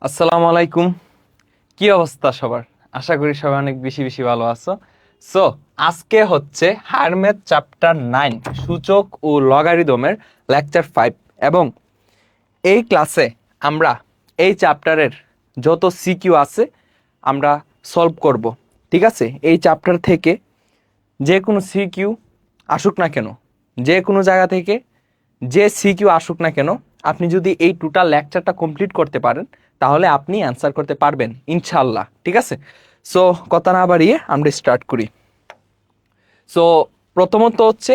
আসসালামু আলাইকুম। কি অবস্থা সবার? আশা করি সবাই অনেক বেশি বেশি ভালো আছো। সো আজকে হচ্ছে হায়ার ম্যাথ চ্যাপ্টার 9 সূচক ও লগারিদমের লেকচার 5 এবং এই ক্লাসে আমরা এই চ্যাপ্টারের যত সিকিউ আছে আমরা সলভ করব। ঠিক আছে, এই চ্যাপ্টার থেকে যে কোনো সিকিউ আসুক না কেন, যে কোনো জায়গা থেকে যে সিকিউ আসুক না কেন, আপনি যদি এই টোটাল লেকচারটা কমপ্লিট করতে পারেন তাহলে আপনি অ্যান্সার করতে পারবেন ইনশাল্লাহ। ঠিক আছে, সো কথা না বাড়িয়ে আমরা স্টার্ট করি। সো প্রথমত হচ্ছে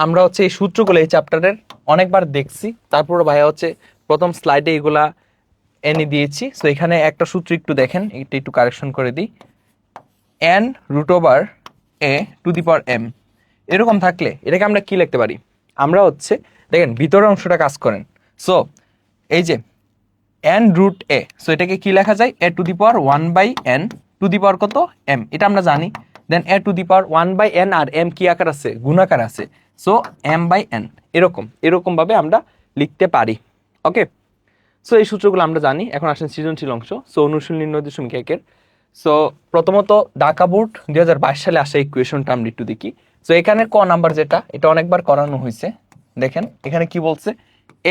আমরা হচ্ছে এই সূত্রগুলো এই চ্যাপ্টারের অনেকবার দেখছি, তারপর ভাইয়া হচ্ছে প্রথম স্লাইডে এগুলা এনে দিয়েছি। সো এখানে একটা সূত্র একটু দেখেন, এটা একটু কারেকশন করে দিই। N root over a to the power m এরকম থাকলে এটাকে আমরা কি লিখতে পারি? আমরা হচ্ছে দেখেন ভিতরের অংশটা কাজ করেন। সো এই যে এন রুট এ, সো এটাকে কি লেখা যায়? এ to the power 1/n two the power কত? এম, এটা আমরা জানি। দেন এ to the power 1/n R M কি আকার আছে? গুণাকার আছে। সো m/n এরকম ভাবে আমরা লিখতে পারি। ওকে, সো এই সূত্রগুলো আমরা জানি। এখন আসেন সৃজনশীল অংশ। সো অনুশীলনী 9.1-এর। সো প্রথমত ঢাকা বোর্ড 2022 সালে আসা ইকুয়েশনটা আমরা একটু দেখি। সো এখানে ক নাম্বার যেটা, এটা অনেকবার করানো হয়েছে। দেখেন এখানে কি বলছে?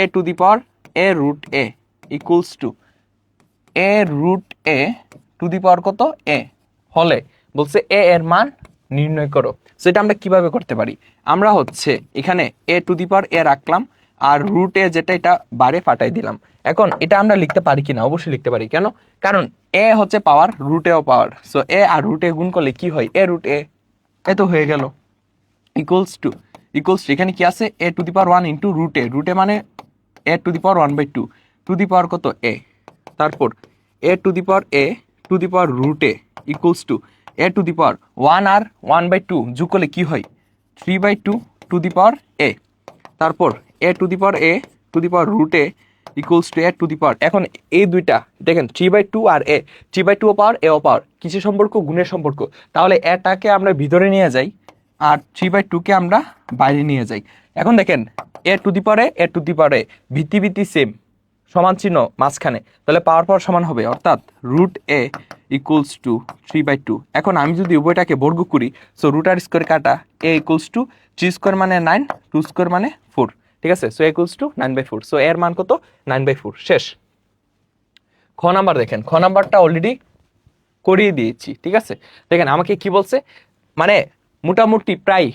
A to the power a root a equals to a root a to the power কত? এ হলে বলছে এ এর মান নির্ণয় করো। সেটা আমরা কিভাবে করতে পারি? আমরা হচ্ছে এখানে এ টু দি পাওয়ার এ রাখলাম আর রুট এ যেটা, এটা বারে ফাটাই দিলাম। এখন এটা আমরা লিখতে পারি কিনা? অবশ্যই লিখতে পারি। কেন? কারণ এ হচ্ছে পাওয়ার, রুট এও পাওয়ার। সো এ আর রুট এ গুণ করলে কি হয়? এ রুট এ, এ তো হয়ে গেল। ইকুয়ালস টু এখানে কি আছে? A to the power 1 into root a মানে a to the power 1/2 two the power কত? এ। তারপর a to the power a to the power root a equals to a to the power 1 আর 1/2 যোগ করলে কি হয়? 3/2 two the power a. তারপর a to the power a to the power root a equals to a to the power, এখন এই দুইটা দেখেন 3/2 আর এ, 3/2 ও পাওয়ার এও পাওয়ার, কিসের সম্পর্ক? গুণের সম্পর্ক। তাহলে এটাকে আমরা ভিতরে নিয়ে যাই আর 3/2 কে আমরা বাইরে নিয়ে যাই। এখন দেখেন a to the power a to the power এ ভিত্তি সেম, সমান চিহ্ন মাঝখানে, তাহলে পাওয়ার সমান হবে, অর্থাৎ রুট এ ইকুয়ালস টু 3/2। এখন আমি যদি উভয়টাকে বর্গ করি, সো রুট আর স্কোয়ার কাটা, এ ইকুয়ালস টু 3 স্কোয়ার মানে 9, 2 স্কোয়ার মানে 4। ঠিক আছে, সো ইকুয়ালস টু 9/4। সো এর মান কত? 9/4। শেষ। খ নাম্বার দেখেন, খ নাম্বারটা অলরেডি করিয়ে দিয়েছি। ঠিক আছে, দেখেন আমাকে কি বলছে, মানে মোটামুটি প্রায়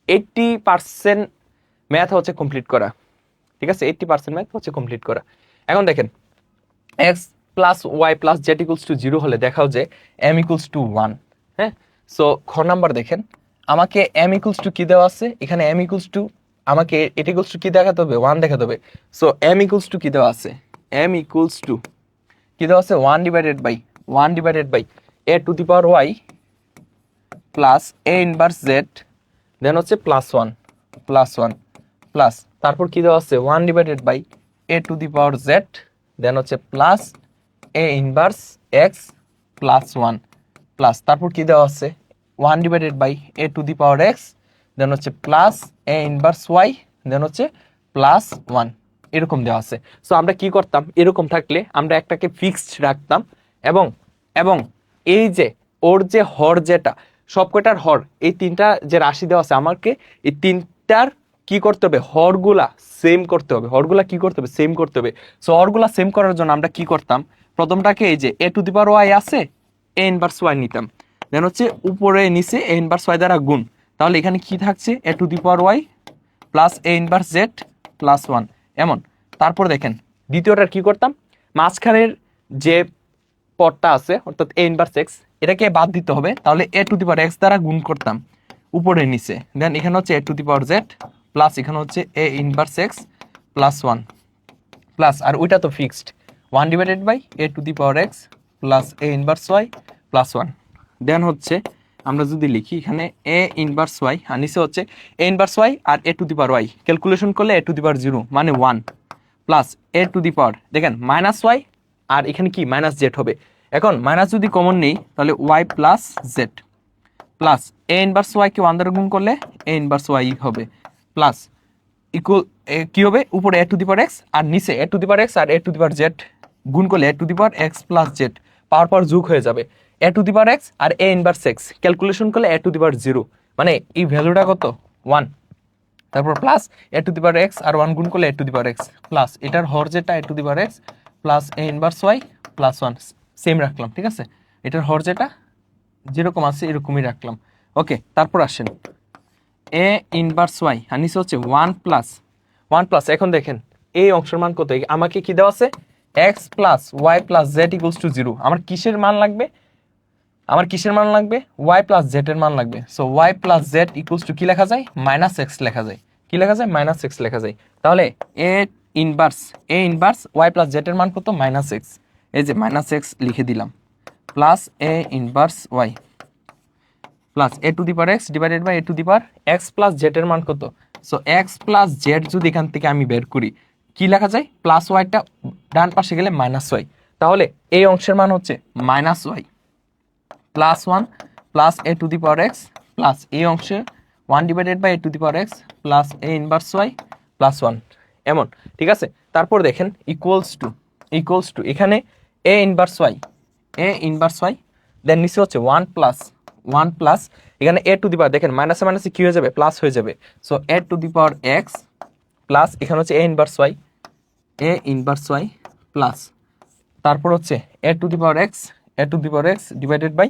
80% ম্যাথ হচ্ছে কমপ্লিট করা। ঠিক আছে, 80% ম্যাথ হচ্ছে কমপ্লিট করা। এখন দেখেন x plus y plus z equals to 0 হলে দেখাও যে এম ইকুয়ালস টু 1। হ্যাঁ, সো খ নাম্বার দেখেন আমাকে এম ইকুয়ালস টু কি দেওয়া আছে? এখানে এম ইকুয়ালস টু, আমাকে এটা ইকুয়ালস টু কি দেখাতে হবে? 1 দেখাতে হবে। সো এম ইকুয়ালস টু কি দেওয়া আছে? এম ইকুয়ালস টু কি দেওয়া আছে? 1/1 a to the power y plus a inverse z, then হচ্ছে প্লাস ওয়ান প্লাস, তারপর কি দেওয়া আছে? 1/, a to the power Z, then হচ্ছে plus a inverse x plus 1 plus, তারপর কি দেওয়া আছে? 1/, a to the power x, দেন হচ্ছে প্লাস এ ইনভার্স ওয়াই, দেন হচ্ছে +1, এরকম দেওয়া আছে। সো আমরা কি করতাম? এরকম থাকলে আমরা একটাকে ফিক্সড রাখতাম এবং এবং এই যে ওর যে হর, যেটা সবকটার হর, এই তিনটা যে রাশি দেওয়া আছে, আমাকে এই তিনটার কি করতে হবে? হরগুলা সেম করতে হবে। হরগুলা কি করতে হবে? সেম করতে হবে। সো হরগুলা সেম করার জন্য আমরা কি করতাম? প্রথমটাকে এই যে a to the power Y আছে, এ ইনভার্স ওয়াই নিতাম, দেন হচ্ছে উপরে নিচে এ ইনভার্স ওয়াই দ্বারা গুণ, তাহলে এখানে কি থাকছে? A to the power y plus a inverse z +1 এমন। তারপর দেখেন দ্বিতীয়টার কি করতাম? মাঝখানের যে পদটা আছে অর্থাৎ এ ইনভার্স এক্স, এটাকে বাদ দিতে হবে, তাহলে এ টু দি পাওয়ার এক্স দ্বারা গুণ করতাম উপরে নিচে, দেন এখানে হচ্ছে a to the power z plus এখানে হচ্ছে এ ইনভার্স এক্স +1 প্লাস, আর ওইটা তো fixed 1/, a to the power x plus a inverse y +1। Then হচ্ছে আমরা যদি লিখি এখানে এ ইনভার্স ওয়াই আর নিচে হচ্ছে এ ইনভার্স ওয়াই আর a to the power y, calculation করলে এ টু দি পাওয়ার 0 মানে 1 প্লাস এ টু দি পাওয়ার দেখেন মাইনাস ওয়াই আর এখানে কি মাইনাস জেড হবে। এখন মাইনাস যদি কমন নেই তাহলে Y plus Z plus a inverse Y কে 1 দ্বারা গুণ করলে এ ইনভার্স ওয়াই হবে প্লাস ইকুয়াল কি হবে? উপরে এ টু দি পাওয়ার এক্স আর নিচে a to the power x আর a to the power z গুণ করলে a to the power x plus z power যোগ হয়ে যাবে a to the power x আর এ ইনভার্স এক্স ক্যালকুলেশন করলে এ টু দি পাওয়ার 0 মানে এই ভ্যালুটা কত 1 তারপর plus a to the power x আর 1 গুণ করলে a to the power x plus এটার হর যেটা a to the power x plus a inverse y plus 1 same রাখলাম ঠিক আছে এটার হর যেটা যেরকম আছে এরকমই রাখলাম ওকে তারপর আসেন এ ইনভার্স ওয়াই আর নিচে হচ্ছে 1 প্লাস এখন দেখেন এই অংশের মান কত আমাকে কি দেওয়া আছে x plus y plus z equals to 0 আমার কিসের মান লাগবে ওয়াই প্লাস জেড এর মান লাগবে so y plus z equals to কি লেখা যায় মাইনাস এক্স লেখা যায় কি লেখা যায় মাইনাস এক্স লেখা যায় তাহলে এ ইনভার্স ওয়াই প্লাস জেড এর মান কত মাইনাস এক্স এই যে মাইনাস এক্স লিখে দিলাম plus a inverse y plus a to the power x divided by a to the power x plus z এর মান কত সো এক্স প্লাস জেড যদি এখান থেকে আমি বের করি কি লেখা যায় প্লাস ওয়াইটা ডান পাশে গেলে মাইনাস ওয়াই তাহলে এই অংশের মান হচ্ছে minus y plus 1 plus a to the power x plus এই অংশে 1 divided by a to the power x plus a inverse y plus 1 এমন ঠিক আছে তারপর দেখেন ইকুয়ালস টু এখানে এ ইনভার্স ওয়াই দেন নিচে হচ্ছে 1 প্লাস এখানে এ টু দি পাওয়ার দেখেন মাইনাসে মাইনাসে কি হয়ে যাবে প্লাস হয়ে যাবে so a to the power x plus এখানে হচ্ছে এ ইনভার্স ওয়াই প্লাস তারপর হচ্ছে a to the power x divided by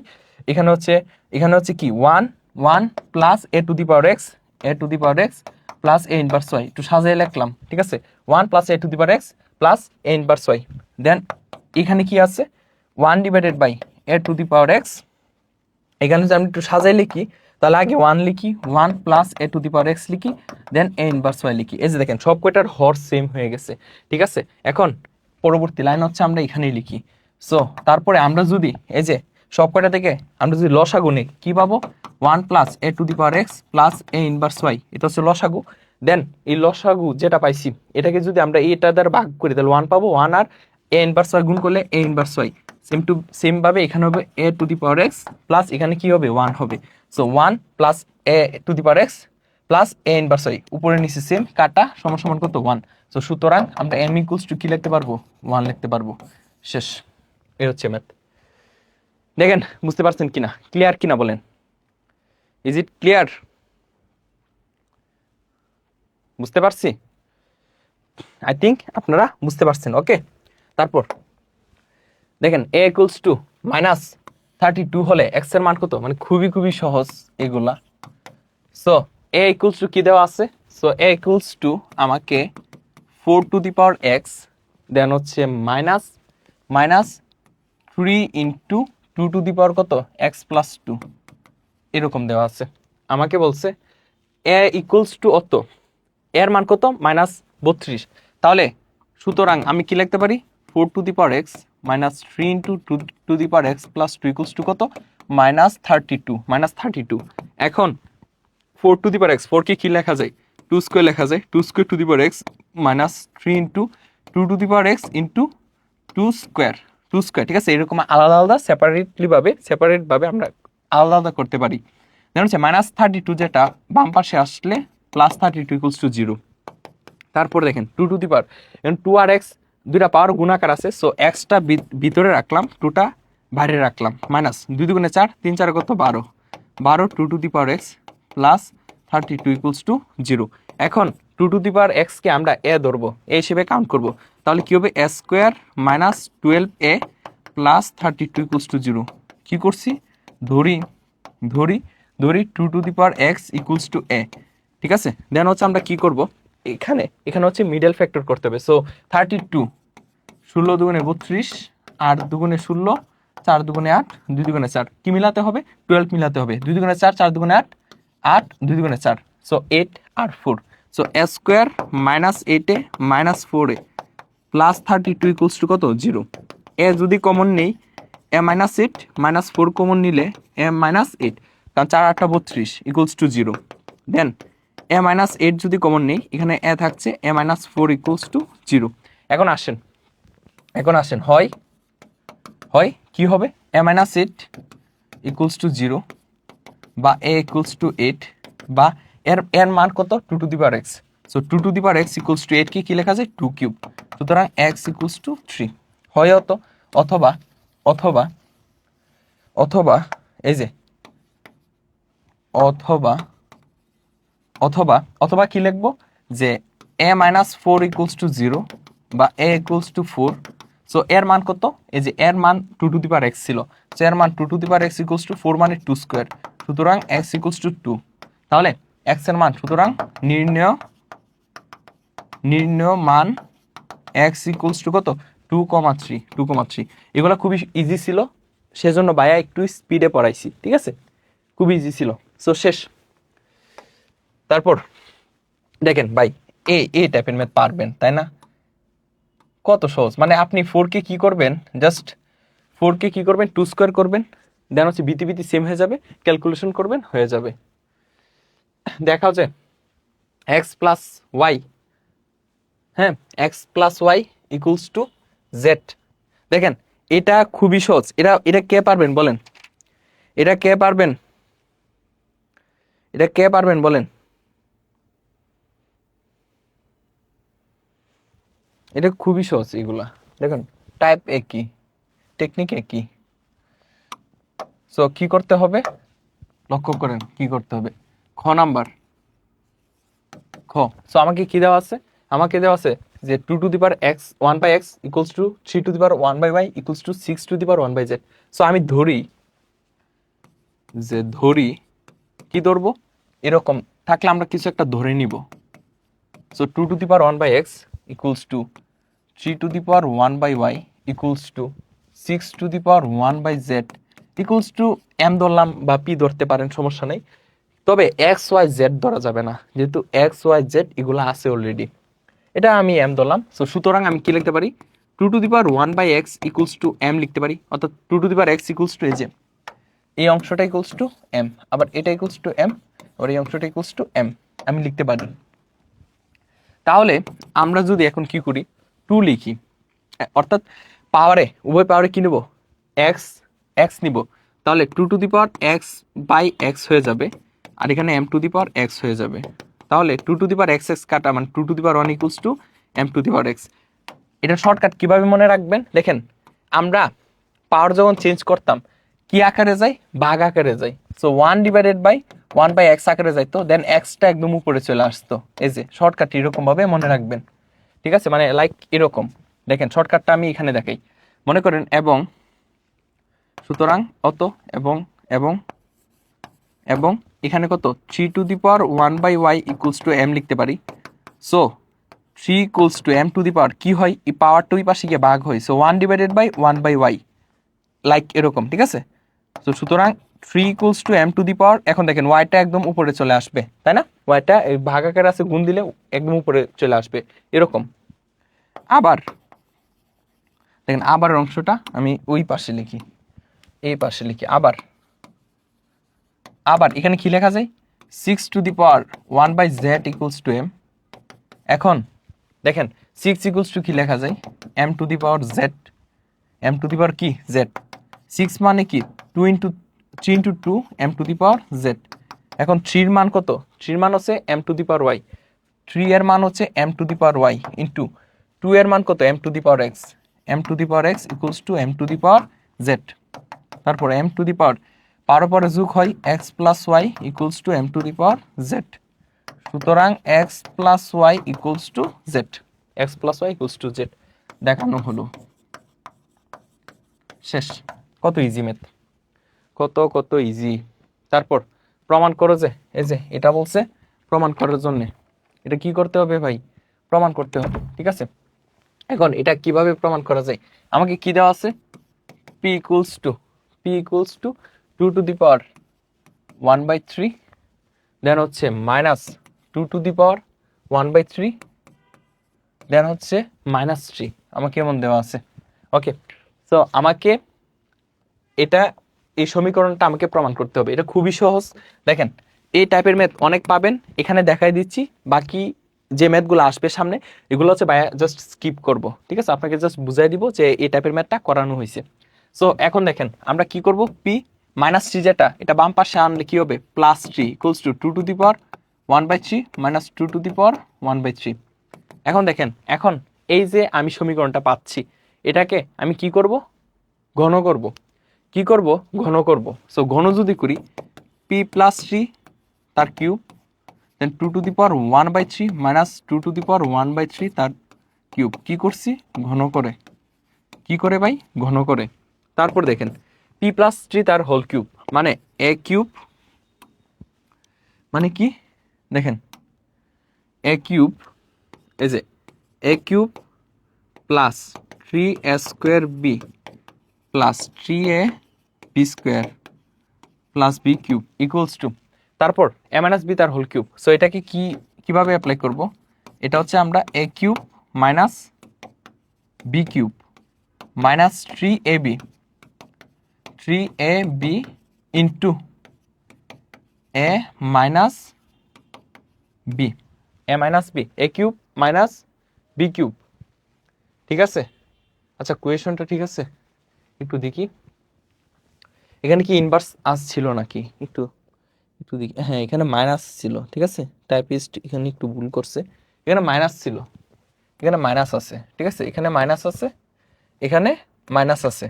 এখানে হচ্ছে কি 1 plus a to the power x plus a inverse y একটু সাজিয়ে লিখলাম ঠিক আছে 1 plus a to the power x plus a inverse y then এখানে কি আছে 1 divided by a to the power x এখানে যদি আমি একটু সাজাই লিখি তাহলে আগে 1 লিখি 1 plus a to the power x লিখি দেন এ ইনভার্স ওয়াই লিখি এই যে দেখেন সব কয়টার হর সেম হয়ে গেছে ঠিক আছে এখন পরবর্তী লাইন হচ্ছে আমরা এখানেই লিখি সো তারপরে আমরা যদি এই যে সব কয়টা থেকে আমরা যদি লসাগু নিই কি পাবো 1 plus a to the power x plus a inverse y এটা হচ্ছে লসাগু দেন এই লসাগু যেটা পাইছি এটাকে যদি আমরা এটা দ্বারা ভাগ করি তাহলে 1 পাবো 1 আর এ ইনভার্স ওয়াই গুণ করলে এ ইনভার্স ওয়াই সেম ভাবে এখানে হবে a to the power x plus এখানে কি হবে 1 হবে so 1 plus a to the power x plus a inverse y উপরে নিচে সেম কাটা সমান কত 1 সো সুতরাং আমরা এম ইকুয়ালস টু কি লিখতে পারবো 1 লিখতে পারবো শেষ এই হচ্ছে ম্যাথ দেখেন বুঝতে পারছেন কিনা ক্লিয়ার কিনা বলেন ইজ ইট ক্লিয়ার বুঝতে পারছি আই থিঙ্ক আপনারা বুঝতে পারছেন ওকে তারপর দেখেন এ ইকুয়ালস টু মাইনাস 32 হলে এক্স এর মান কত মানে খুবই সহজ এগুলা সো এ ইকুয়ালস টু কি দেওয়া আছে সো এ ইকুয়ালস টু আমাকে 4 two the power x then হচ্ছে minus 3 into 2 to the power কত এক্স প্লাস 2 এরকম দেওয়া আছে আমাকে বলছে এ ইকুয়ালস টু অত এর মান কত -32 তাহলে সুতরাং আমি কি লিখতে পারি 4 two the power x minus 3 into 2 to the power x plus 2 equals to কত -32 এখন 4 টু দি পাওয়ার এক্স 4 কে কি লেখা যায় 2 স্কয়ার লেখা যায় 2 square to the power x minus 3 into 2 to the power x into 2 square ঠিক আছে এরকম আলাদা সেপারেট ভাবে আমরা আলাদা করতে পারি দেন হচ্ছে -32 যেটা বাম পাশে আসলে +32 ইকুয়ালস টু 0 তারপর দেখেন 2 টু দি পাওয়ার এখন 2 আর x দুইটা পাওয়ার গুণাকার আছে সো xটা ভিতরে রাখলাম 2টা বাইরে রাখলাম মাইনাস 2 দুগুণে 4 3 4 কত 12 2 to the power x plus 32 equals to 0 এখন 2 টু দি পাওয়ার x কে আমরা a ধরবো a হিসেবে কাউন্ট করব তাহলে কি হবে a square minus 12a plus 32 equals to 0 কি করছি ধরি 2 to the power x equals two a ঠিক আছে দেন হচ্ছে আমরা কি করব এখানে হচ্ছে মিডল ফ্যাক্টর করতে হবে সো 32 16 দুগুণে 32 8 দুগুণে 16 4 দুগুণে 8 2 দুগুণে 4 কি মিলাতে হবে 12 মিলাতে হবে 2 দুগুণে 4 4 দুগুণে 8 8 2 দুগুণে 4 সো 8 আর 4 so a square minus 8a minus 4a plus 32 equals to কত 0 a যদি কমন নেই a মাইনাস 8 মাইনাস 4 কমন নিলে a মাইনাস 8 কারণ 4 8 32 equals to 0 then a minus 8 যদি কমন নেই এখানে a থাকছে a মাইনাস 4 ইকুয়ালস টু 0 এখন আসেন হয় কি হবে a মাইনাস 8 ইকুয়ালস টু 0 বা a ইকুয়ালস টু 8 বা এর মান কত 2 to the power x so 2 to the power x equals two 8 কি লেখা যায় 2 কিউব সুতরাং x ইকুয়ালস টু 3 হয়তো অথবা অথবা অথবা এই যে অথবা অথবা অথবা কি লিখবো যে a মাইনাস 4 ইকুয়ালস টু 0 বা a ইকুয়ালস টু 4। সো এর মান কত, এই যে এর মান 2 টু দি পাওয়ার x ছিল, সো এর মান 2 to the power x equals two 4 মানে 2 স্কয়ার, সুতরাং x ইকুয়ালস টু 2। তাহলে x এর মান, সুতরাং নির্ণয় মান x ইকুয়ালস টু কত 2,3। এগুলো খুবই ইজি ছিল, সেজন্য ভাইয়া একটু স্পিডে পড়াইছি, ঠিক আছে, খুব ইজি ছিল। সো শেষ। তারপর দেখেন ভাই, এই টাইপের ম্যাথ পারবেন তাই না, কত সহজ। মানে আপনি 4 কে কি করবেন, জাস্ট 4 কে কি করবেন 2 স্কয়ার করবেন, দেন হচ্ছে বিতি সেম হয়ে যাবে, ক্যালকুলেশন করবেন, হয়ে যাবে। দেখা যায় x প্লাস ওয়াই, হ্যাঁ x plus y equals to z. দেখেন এটা খুবই সহজ, এটা কে পারবেন বলেন, এটা কে পারবেন, এটা কে পারবেন বলেন, এটা খুবই সহজ। এগুলা দেখুন টাইপ একই, টেকনিক একই। সো কি করতে হবে, লক্ষ্য করেন কি করতে হবে। খ নাম্বার, খ। সো আমাকে কি দেওয়া আছে, আমাকে দেওয়া আছে যে 2 to the power x 1 by x equals to 3 to the power 1 by y equals to 6 to the power 1 by z। So আমি ধরি কি ধরবো, এরকম থাকলে আমরা কিছু একটা ধরে নিব। So 2 to the power 1 by x equals to 3 to the power 1 by y equals to 6 to the power 1 by z equals to m ধরলাম বা p ধরতে পারেন, সমস্যা নেই। তবে এক্স ওয়াই জেড ধরা যাবে না, যেহেতু এক্স ওয়াই জেড এগুলো আছে অলরেডি, এটা আমি এম ধরলাম। সো সুতরাং আমি কি লিখতে পারি, 2 to the power 1 by x equals to m লিখতে পারি, অর্থাৎ 2 to the power x equals to এই যে এই অংশটা ইকুয়ালস টু এম, আবার এটা ইকুয়ালস টু এম, আবার এই অংশটা ইকুয়ালস টু এম, আমি লিখতে পারি। তাহলে আমরা যদি এখন কি করি, 2 লিখি, অর্থাৎ পাওয়ারে, উভয় পাওয়ারে কি নিব, এক্স এক্স নিব, তাহলে 2 to the power x by x হয়ে যাবে, আর এখানে m to the power x হয়ে যাবে। তাহলে 2 টু দি পাওয়ার x কাটা, মানে 2 to the power 1 equals to m to the power x। এটা শর্টকাট কিভাবে মনে রাখবেন, দেখেন আমরা পাওয়ার যখন চেঞ্জ করতাম কি আকারে যাই, ভাগ আকারে যাই। So 1 divided by 1 by x আকারে যাইতো, দেন x-টা একদম উপরে চলে আসতো। এই যে শর্টকাট এরকম ভাবে মনে রাখবেন, ঠিক আছে, মানে লাইক এরকম। দেখেন শর্টকাটটা আমি এখানে দেখাই, মনে করেন এবং, সুতরাং অত এবং এবং এবং এখানে কত 3 to the power 1 by y equals to m লিখতে পারি। So 3 equals to m to the power কি হয়, এই পাওয়ারটা ওই পাশে গিয়ে ভাগ হয়, so 1 divided by 1 by y, like এরকম, ঠিক আছে। সো সুতরাং 3 equals to m to the power, এখন দেখেন ওয়াইটা একদম উপরে চলে আসবে তাই না, ওয়াইটা এই ভাগ আকারে আছে, গুণ দিলে একদম উপরে চলে আসবে এরকম। আবার দেখেন আবার অংশটা আমি ওই পাশে লিখি, এই পাশে লিখি, আবার এখানে কি লেখা যায়, 6 to the power 1 by z equals to m। এখন দেখেন 6 ইকুয়ালস টু কি লেখা যায়, m to the power z, m to the power কি z, 6 মানে কি 2 into 3 into 2 m to the power z। এখন 3 এর মান কত, 3 এর মান হচ্ছে m to the power y, 3 এর মান হচ্ছে m to the power y into 2 এর মান কত, m to the power x, m to the power x equals to m to the power z। তারপর m টু দি পাওয়ার পরে যোগ হয় x plus y equals to m to the power z। সুতরাং x plus y equals to z, x plus y equals to z দেখানো হলো, শেষ। কত easy math, কত ইজি। তারপর প্রমাণ করো, যে এই যে এটা বলছে প্রমাণ করার জন্য, এটা কি করতে হবে ভাই, প্রমাণ করতে হবে, ঠিক আছে। এখন এটা কিভাবে প্রমাণ করা যায়, আমাকে কি দেওয়া আছে, p equals to 2 to the power 1 by 3, then হচ্ছে minus 2 to the power 1 by 3, then হচ্ছে মাইনাস 3, আমাকে এমন দেওয়া আছে। ওকে, সো আমাকে এটা, এই সমীকরণটা আমাকে প্রমাণ করতে হবে, এটা খুবই সহজ। দেখেন এই টাইপের ম্যাথ অনেক পাবেন, এখানে দেখাই দিচ্ছি, বাকি যে ম্যাথগুলো আসবে সামনে এগুলো হচ্ছে জাস্ট স্কিপ করব, ঠিক আছে, আপনাকে জাস্ট বুঝাই দিব যে এই টাইপের ম্যাথটা করানো হয়েছে। সো এখন দেখেন আমরা কি করব, পি মাইনাস 3 যেটা, এটা বাম পাশে আনলে কি হবে, plus 3 equals to 2 to the power 1 by 3 minus 2 to the power 1 by 3। এখন দেখেন, এখন এই যে আমি সমীকরণটা পাচ্ছি, এটাকে আমি কি করব, ঘন করব। কি করব, ঘন করব। সো ঘন যদি করি পি প্লাস থ্রি তার কিউব, দেন 2⁻1/3 মাইনাস 2⁻1/3 তার কিউব। কি করছি, ঘন করে। কি করে ভাই, ঘন করে। তারপর দেখেন পি প্লাস থ্রি তার হোল কিউব, মানে এ কিউব, মানে কি দেখেন এ কিউব, এই যে a cube plus 3a² b plus 3a b square plus b cube equals to, তারপর এ মাইনাস বি তার হোল কিউব। সো এটাকে কিভাবে অ্যাপ্লাই করব, এটা হচ্ছে আমরা a cube minus b cube minus 3ab into a minus b, a minus b, a cube minus b cube. ঠিক আছে, আচ্ছা কোয়েশনটা ঠিক আছে, একটু দেখি এখানে কি ইনভার্স আসছিল নাকি, একটু একটু দেখি। হ্যাঁ এখানে মাইনাস ছিল, ঠিক আছে, টাইপিস্ট এখানে একটু ভুল করছে, এখানে মাইনাস ছিল, এখানে মাইনাস আছে, ঠিক আছে, এখানে মাইনাস আছে, এখানে মাইনাস আছে,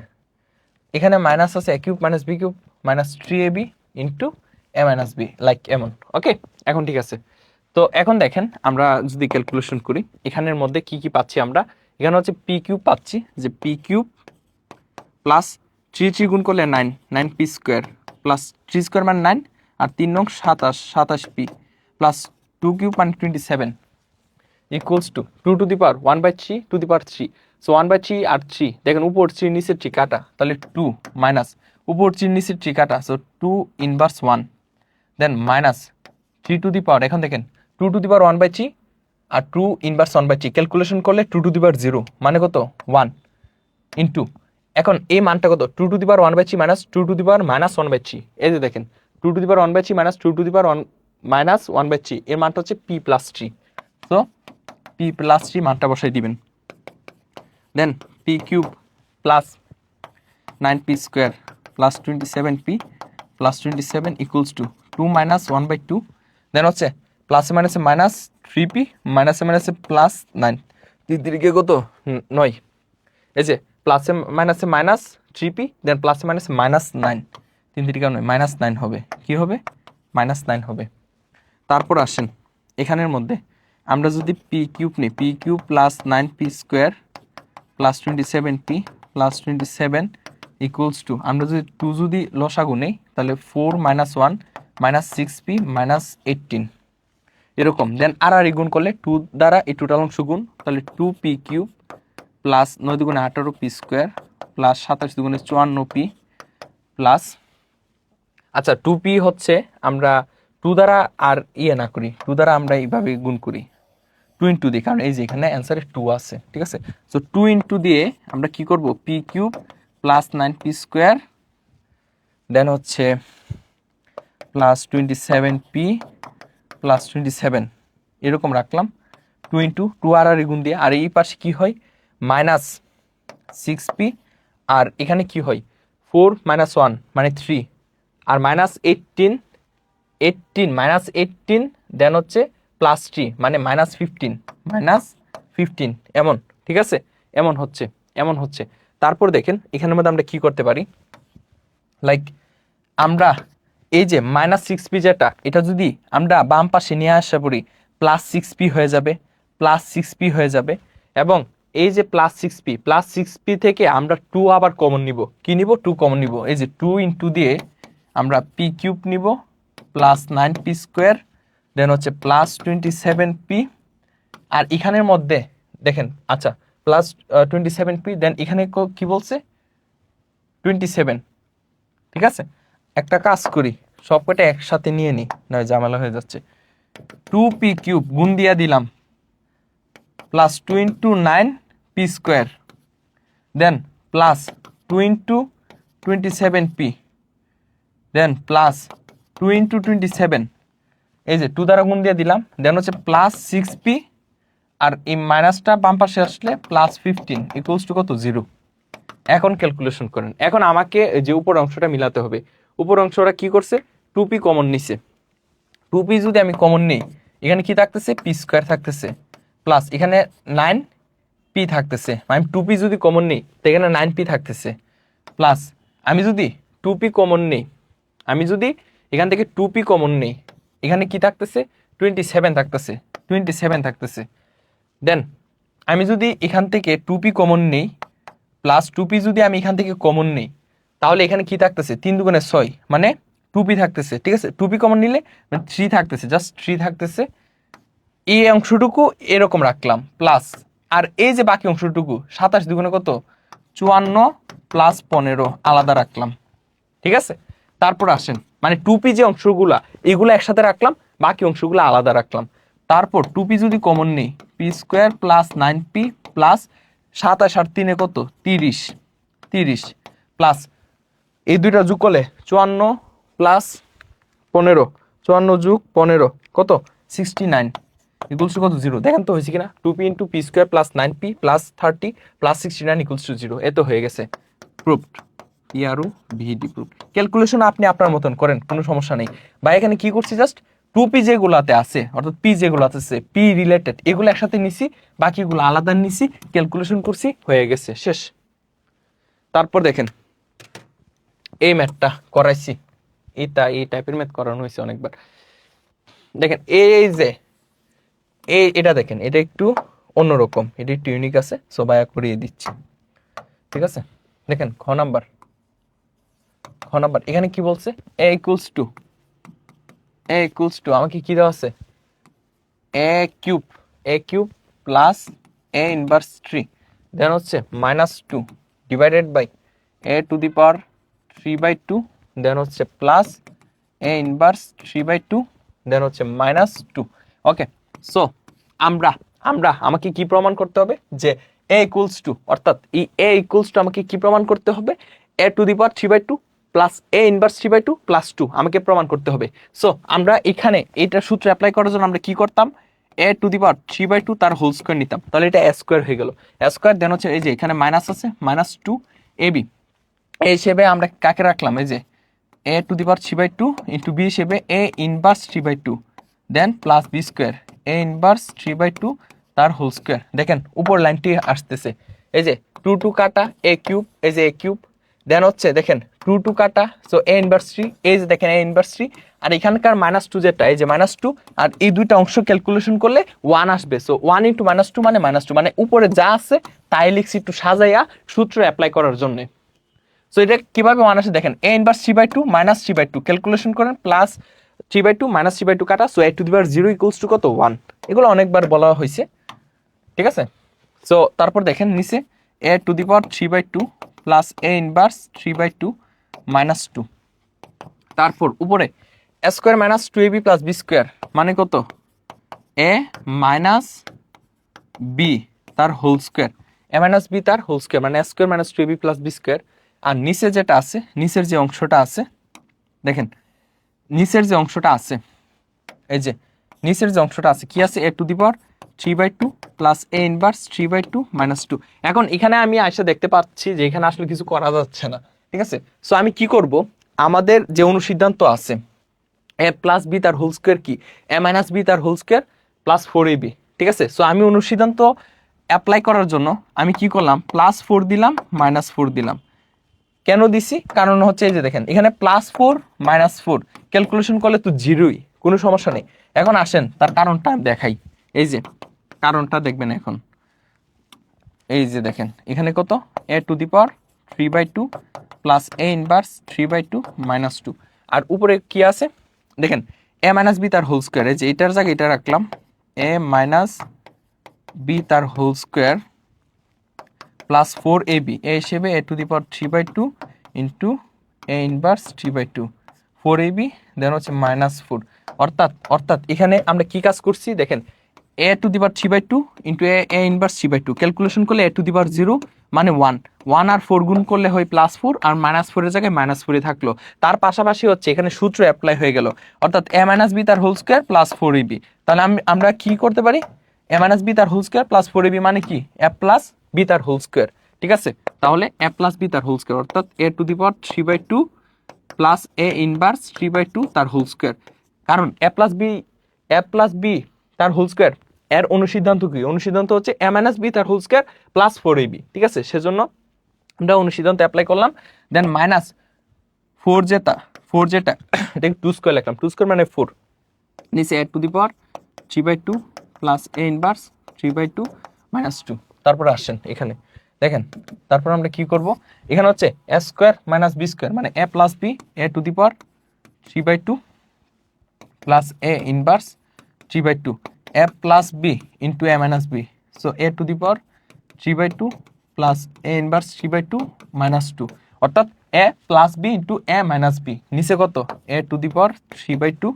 এখানে মাইনাস আছে, a cube minus b cube minus 3ab into a minus b, like এমন। ওকে, এখন ঠিক আছে। তো এখন দেখেন আমরা যদি ক্যালকুলেশন করি এখানের মধ্যে কি কি পাচ্ছি আমরা, এখানে হচ্ছে পি কিউব পাচ্ছি, যে পি কিউব প্লাস 3 গুণ করলে 9 পি স্কোয়ার প্লাস 3 স্কোয়ার মানে 9 আর 3 নং 27 পি প্লাস 2 কিউব মানে 27 ইকুয়ালস টু 2⁻1/3 2⁻3। সো 1/3 আর 3 দেখেন উপর 3 নিচের 3 কাটা, তাহলে 2 মাইনাস উপর 3 নিচের 3 কাটা, সো 2 ইনভার্স 1, দেন মাইনাস 3 এখন দেখেন 2⁻1/3 আর 2 ইনভার্স 1/3 ক্যালকুলেশন করলে 2⁻0 মানে কত 1 ইন্টু, এখন এই মানটা কত 2⁻1/3 মাইনাস 2⁻−1/3, এই যে দেখেন 2⁻1/3 মাইনাস 2⁻−1/3 এর মানটা হচ্ছে পি প্লাস থ্রি। তো পি প্লাস থ্রি মানটা বসাই দিবেন, then p cube plus 9p square plus 27p plus 27 equals to 2 minus 1/2, then হচ্ছে প্লাসে মাইনাসে মাইনাস 3p মাইনাসে মাইনাসে প্লাস 9, 3 তিরিকে কত 9, এই যে প্লাসে মাইনাসে মাইনাস 3p দেন প্লাসে মাইনাসে মাইনাস 9, 3 তিরিকা 9 মাইনাস 9 হবে, কি হবে মাইনাস 9 হবে। তারপর আসেন এখানের মধ্যে আমরা যদি পি কিউব নিই, P cube plus 9p square plus 27p plus 27 equals two, আমরা যদি 2 যদি লসাগু নেই তাহলে 4 মাইনাস 1 মাইনাস 6p মাইনাস 18 এরকম, দেন আর গুণ করলে 2 দ্বারা এই টোটাল অংশ গুণ, তাহলে 2p কিউব প্লাস 9 দুগুণে 18p স্কোয়ার প্লাস 27 দুগুণে 54p প্লাস, আচ্ছা 2p হচ্ছে আমরা 2 দ্বারা আর না করি, 2 দ্বারা আমরা এইভাবে গুণ করি 2 ইন্টু দিই, কারণ এই যে এখানে অ্যান্সারে 2 আছে, ঠিক আছে। সো 2 ইন্টু দিয়ে আমরা কি করব, p cube plus 9p square then হচ্ছে প্লাস 27p প্লাস 27 এরকম রাখলাম, 2 ইন্টু 2 আর গুণ দিয়ে, আর এই পাশে কি হয় মাইনাস 6p আর এখানে কি হয় 4 মাইনাস 1 মানে 3 আর মাইনাস 18 মাইনাস 18 দেন হচ্ছে প্লাস 3 মানে -15 এমন, ঠিক আছে, এমন হচ্ছে। তারপর দেখেন এখানের মধ্যে আমরা কি করতে পারি, লাইক আমরা এই যে -6p যেটা, এটা যদি আমরা বাম পাশে নিয়ে আসা পড়ি প্লাস 6p হয়ে যাবে, এবং এই যে প্লাস 6p থেকে আমরা 2 আবার কমন নিব, কি নিব 2 কমন নিব, এই যে 2 ইন্টু দিয়ে আমরা পি কিউব নিব প্লাস 9p স্কোয়ার দেন হচ্ছে প্লাস 27p আর এখানের মধ্যে দেখেন, আচ্ছা প্লাস 27p দেন এখানে কি বলছে 27, ঠিক আছে। একটা কাজ করি সবকটা একসাথে নিয়ে নিই, নয় ঝামেলা হয়ে যাচ্ছে, 2p কিউব গুণ দিয়া দিলাম plus 2 into 9p square then plus 2 into 27p then plus 2 into 27, এই যে 2 দ্বারা গুণ দিয়ে দিলাম, দেন হচ্ছে প্লাস 6p আর এই মাইনাসটা বাম পাশে আসলে প্লাস 15 ইকুয়ালস টু কত 0। এখন ক্যালকুলেশন করেন, এখন আমাকে যে উপর অংশটা মিলাতে হবে, উপর অংশটা কি করছে 2p কমন নিছে, 2p যদি আমি কমন নিই এখানে কি থাকতেছে পি স্কোয়ার থাকতেছে প্লাস এখানে 9 পি থাকতেছে, আমি 2p যদি কমন নেই তো এখানে 9p থাকতেছে, প্লাস আমি যদি 2p কমন নেই, আমি যদি এখান থেকে 2p কমন নেই, এখানে কি থাকতেছে 27 থাকতেছে, 27 থাকতেছে। দেন আমি যদি এখান থেকে 2p কমন নেই, প্লাস 2p যদি আমি এখান থেকে কমন নেই, তাহলে এখানে কি থাকতেছে 3 দুগুণে 6 মানে 2p থাকতেছে, ঠিক আছে। 2p কমন নিলে 3 থাকতেছে, জাস্ট 3 থাকতেছে। এই অংশটুকু এরকম রাখলাম, প্লাস আর এই যে বাকি অংশটুকু 27 দুগুণে কত 54 প্লাস 15 আলাদা রাখলাম, ঠিক আছে। তারপর আসেন মানে 2p যে অংশগুলা এগুলো একসাথে রাখলাম, বাকি অংশগুলো আলাদা রাখলাম। তারপর 2p যদি কমন নেই, p square plus 9p plus 27 আর 3 কত 30, 30 প্লাস এই দুইটা যোগ করলে 54 প্লাস 15, 54 যোগ 15 কত 69 ইকুয়ালস টু কত 0। দেখেন তো হয়েছে কিনা, 2p into P square plus 9p plus 30 plus 69 equals to 0। এ তো হয়ে গেছে, প্রুফড। ইয়ারু ভিডি প্রুফ। ক্যালকুলেশন আপনি আপনার মতন করেন, কোনো সমস্যা নেই। বা এখানে কি করছি, জাস্ট 2p যেগুলাতে আছে অর্থাৎ p যেগুলাতে আছে p রিলেটেড এগুলো একসাথে নিছি, বাকিগুলো আলাদা নিছি, ক্যালকুলেশন করছি, হয়ে গেছে, শেষ। তারপর দেখেন এই ম্যাথটা করাইছি, এটা এই টাইপের ম্যাথ করানো হয়েছে অনেকবার। দেখেন এই যে এটা দেখেন, এটা একটু অন্যরকম, এটা একটু ইউনিক আছে, সো বায়া করিয়ে দিচ্ছি, ঠিক আছে। দেখেন খ নাম্বার এখানে কি বলছে, এ ইকুয়ালস টু আমাকে কি দেওয়া আছে a cube plus a inverse 3 then হচ্ছে -2 divided by a to the power 3/2 then হচ্ছে প্লাস এ ইনভার্স 3/2 দেন হচ্ছে -2। ওকে, সো আমাকে কি প্রমাণ করতে হবে যে এ ইকুয়ালস টু, অর্থাৎ এই এ ইকুয়ালস টু আমাকে কি প্রমাণ করতে হবে, a to the power 3/2 plus a inverse 3/2 প্লাস 2 আমাকে প্রমাণ করতে হবে। সো আমরা এখানে এটা সূত্র অ্যাপ্লাই করার জন্য আমরা কি করতাম, এ টু দি পাওয়ার 3/2 তার হোল স্কোয়ার নিতাম, তাহলে এটা এ স্কোয়ার হয়ে গেল। এ স্কোয়ার দেন হচ্ছে এই যে এখানে মাইনাস আছে -2 এবি, এই হিসেবে আমরা কাকে রাখলাম, এই যে a to the power 3/2 into b হিসেবে a inverse 3/2 then plus b square a inverse 3/2 তার হোল স্কোয়ার। দেখেন উপর লাইনটি আসতেছে, এই যে 2 কাটা এ কিউব, এই যে এ কিউব দেন হচ্ছে দেখেন 2 কাটা, সো এ ইনভার্স 3, এই যে দেখেন এ ইনভার্স 3, আর এখানকার -2 যেটা এই যে -2, আর এই দুইটা অংশ ক্যালকুলেশন করলে 1 আসবে। সো 1 ইন্টু -2 মানে -2, মানে উপরে যা আছে তাই লিখছি একটু সাজাইয়া সূত্র অ্যাপ্লাই করার জন্য। সো এটা কিভাবে 1 আসে দেখেন, এ ইনভার্স 3/2 মাইনাস 3/2 ক্যালকুলেশন করেন, প্লাস 3/2 মাইনাস 3/2 কাটা, so a to the power 0 equals to কত 1। এগুলো অনেকবার বলা হয়েছে, ঠিক আছে। সো তারপর দেখেন নিচে a to the power 3/2 plus a inverse 3/2 -2, তারপর উপরে a square minus 2ab plus b square মানে কত এ মাইনাস বি তার whole square, a minus b তার হোল স্কোয়ার মানে a square minus 2ab plus b square. আর নিচে যেটা আছে, নিচের যে অংশটা আছে দেখেন, নিচের যে অংশটা আছে, এই যে নিচের যে অংশটা আছে কি আছে, a to the power 3/2 plus a inverse 3/2 -2। এখন এখানে আমি আইসা দেখতে পাচ্ছি যে এখানে আসলে কিছু করা যাচ্ছে না, ঠিক আছে। সো আমি কি করব, আমাদের যে অনুসিদ্ধান্ত আছে এ প্লাস বি তার হোল স্কোয়ার কি এ মাইনাস বি তার হোল স্কোয়ার প্লাস 4ab, ঠিক আছে। সো আমি অনুসিদ্ধান্ত অ্যাপ্লাই করার জন্য আমি কি করলাম, +4 দিলাম -4 দিলাম। কেন দিছি, কারণ হচ্ছে এই যে দেখেন এখানে +4 -4 ক্যালকুলেশন করলে তো 0ই, কোনো সমস্যা নেই। এখন আসেন তার কারণটা দেখাই, এই যে কারণটা দেখবেন এখন, এই যে দেখেন এখানে কত a to the power 3/2 plus a inverse 3/2 -2, আর উপরে কি আছে দেখেন এ মাইনাস বি তার হোল স্কোয়ার, এই যে এটার জায়গায় এটা রাখলাম এ মাইনাস বি তার হোল স্কোয়ার প্লাস 4ab এ হিসেবে a to the power 3/2 into a inverse 3/2 4ab then হচ্ছে -4। অর্থাৎ এখানে আমরা কি কাজ করছি দেখেন, a to the power 3/2 into a inverse 3/2 calculation করলে এ টু দি পাওয়ার 0 মানে 1 আর 4 গুণ করলে হয় +4 আর -4 এর জায়গায় -4 থাকলো। তার পাশাপাশি হচ্ছে এখানে সূত্র অ্যাপ্লাই হয়ে গেল, অর্থাৎ এ মাইনাস বি তার হোল স্কোয়ার প্লাস 4ab। তাহলে আমরা কি করতে পারি, এ মাইনাস বি তার হোল স্কোয়ার প্লাস 4ab মানে কি এ প্লাস বি তার হোল স্কোয়ার, ঠিক আছে। তাহলে এ প্লাস বি তার হোল স্কোয়ার অর্থাৎ a to the power 3/2 plus a inverse 3/2 তার হোল স্কোয়ার, কারণ এ প্লাস বি তার হোল স্কোয়ার এর অনুসিদ্ধান্ত কি? অনুসিদ্ধান্ত হচ্ছে a মাইনাস বি তার হোল স্কয়ার প্লাস 4ab, ঠিক আছে? সেজন্য আমরা অনুসিদ্ধান্ত অ্যাপ্লাই করলাম, দেন মাইনাস 4 যেটা এটাকে 2 স্কয়ার লিখলাম, 2 স্কয়ার মানে 4, নিচে a to the power 3/2 plus a inverse 3/2 minus 2। তারপর আসেন এখানে দেখেন, তারপর আমরা কি করব, এখানে হচ্ছে a square minus b square মানে a plus b, a to the power 3/2 plus a inverse 3/2, a plus b into a minus b, so a to the power 3/2 plus a inverse 3/2 minus 2, অর্থাৎ a plus b into a minus b, নিচে কত a to the power 3/2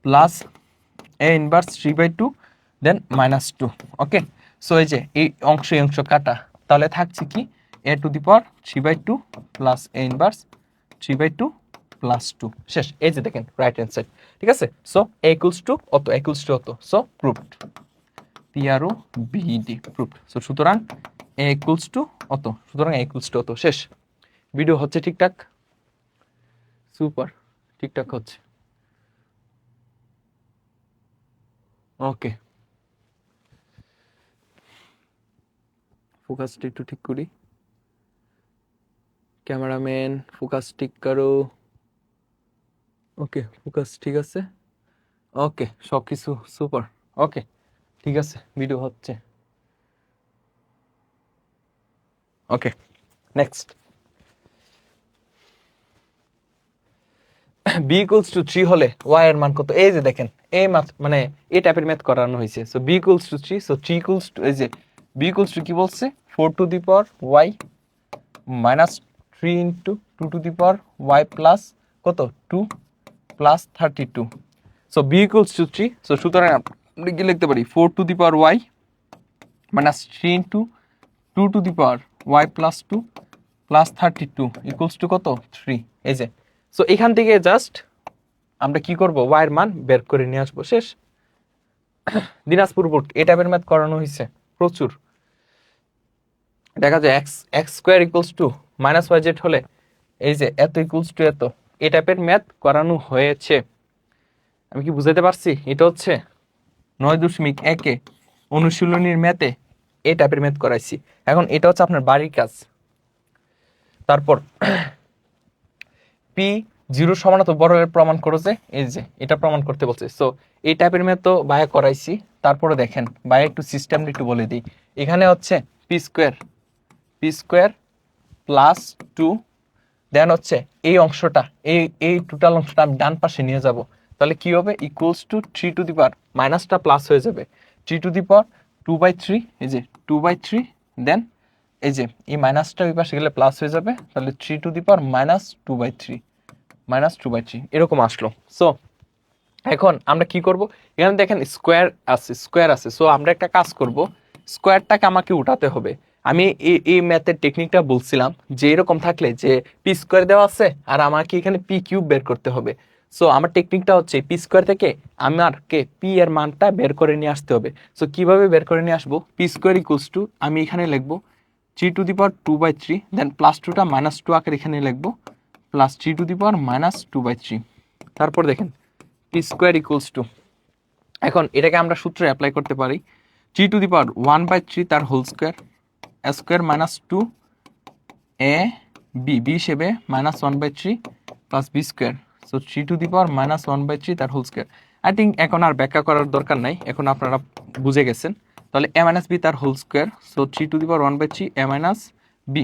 plus a inverse 3/2 then minus 2। Okay, so এই যে এই অংশ কাটা, তাহলে থাকছে কি a to the power 3/2 plus a inverse 3/2 প্লাস 2, শেষ। এই যে দেখেন রাইট হ্যান্ড সাইড, ঠিক আছে? সো a ইকুয়ালস টু অত, a ইকুয়ালস টু অত, so proved, PRO BD proved. So সুতরাং a ইকুয়ালস টু অত, সুতরাং a ইকুয়ালস টু অত, শেষ। ভিডিও হচ্ছে ঠিকঠাক? সুপার, ঠিকঠাক হচ্ছে। ওকে, ফোকাসটা একটু ঠিক করি, ক্যামেরাম্যান ফোকাস ঠিক করো। ওকে, ফোকাস ঠিক আছে, ওকে, সব কিছু সুপার। ওকে, ঠিক আছে, ভিডিও হচ্ছে। ওকে, নেক্সট, b ইকুয়ালস টু 3 হলে y এর মান কত? এই যে দেখেন এই ম্যাথ মানে এই টাইপের ম্যাথ করানো হয়েছে। So b equals to 3, so 3 equals to, এই যে b ইকুয়ালস টু কি বলছে, 4 two the power y minus 3 into 2 to the power y plus কত 2 plus 32। So b equals to 3, so সুতরাং আমরা কি লিখতে পারি, 4 two the power y minus 3 into 2 to the power y plus 2 plus 32 equals to কত 3। এই যে, so এখান থেকে জাস্ট আমরা কি করব, y এর মান বের করে নিয়ে আসবো, শেষ। দিনাজপুর বোর্ড এই টাইপের ম্যাথ করানো হয়েছে প্রচুর। দেখা যায় x square equals to minus y z হলে এই যে এত ইকুয়ালস টু এত, এই টাইপের ম্যাথ করানো হয়েছে। আমি কি বুঝাতে পারছি? এটা হচ্ছে 9.1 অনুশীলনীর ম্যাথে এই টাইপের ম্যাথ করাইছি। এখন এটা হচ্ছে আপনার বাড়ির কাজ। তারপর পি জিরো সমানত বড়ের প্রমাণ করো, যে এই যে এটা প্রমাণ করতে বলছে। সো এই টাইপের ম্যাথ তো বায়া করাইছি। তারপরে দেখেন বায়া একটু সিস্টেমটা একটু বলে দিই। এখানে হচ্ছে পি স্কোয়ার প্লাস 2, দেন হচ্ছে এই অংশটা, এই টোটাল অংশটা আমি ডান পাশে নিয়ে যাব, তাহলে কি হবে, ইকুয়ালস টু 3 টু দি পাওয়ার, মাইনাসটা প্লাস হয়ে যাবে 3 টু দি পাওয়ার 2/3, এই যে 2/3, দেন এই যে এই মাইনাসটা ওই পাশে গেলে প্লাস হয়ে যাবে, তাহলে 3 টু দি পাওয়ার মাইনাস 2/3 এরকম আসলো। সো এখন আমরা কি করব, এখানে দেখেন স্কোয়ার আছে, সো আমরা একটা কাজ করব, স্কোয়ারটাকে আমাকে উঠাতে হবে। আমি এই ম্যাথের টেকনিকটা বলছিলাম যে এরকম থাকলে যে পি স্কোয়ার দেওয়া আছে আর আমাকে এখানে পি কিউব বের করতে হবে। সো আমার টেকনিকটা হচ্ছে পি স্কোয়ার থেকে আমাকে পি এর মানটা বের করে নিয়ে আসতে হবে। সো কিভাবে বের করে নিয়ে আসবো, পি স্কোয়ার ইকুয়ালস টু, আমি এখানে লিখবো 3 to the power 2/3, then plus 2টা মাইনাস 2 আকারে এখানে লিখবো plus 3 to the power minus 2/3। তারপর দেখেন পি স্কোয়ার ইকুয়ালস টু, এখন এটাকে আমরা সূত্রে অ্যাপ্লাই করতে পারি, 3 টু দি পাওয়ার 1/3 তার whole square, a square minus 2 a b হিসেবে minus 1/3 plus b square, so 3 to the power minus 1/3 তার হোল স্কোয়ার। আই থিঙ্ক এখন আর ব্যাখ্যা করার দরকার নাই, এখন আপনারা বুঝে গেছেন। তাহলে এ মাইনাস বি তার whole square, so 3 to the power 1/3 a minus b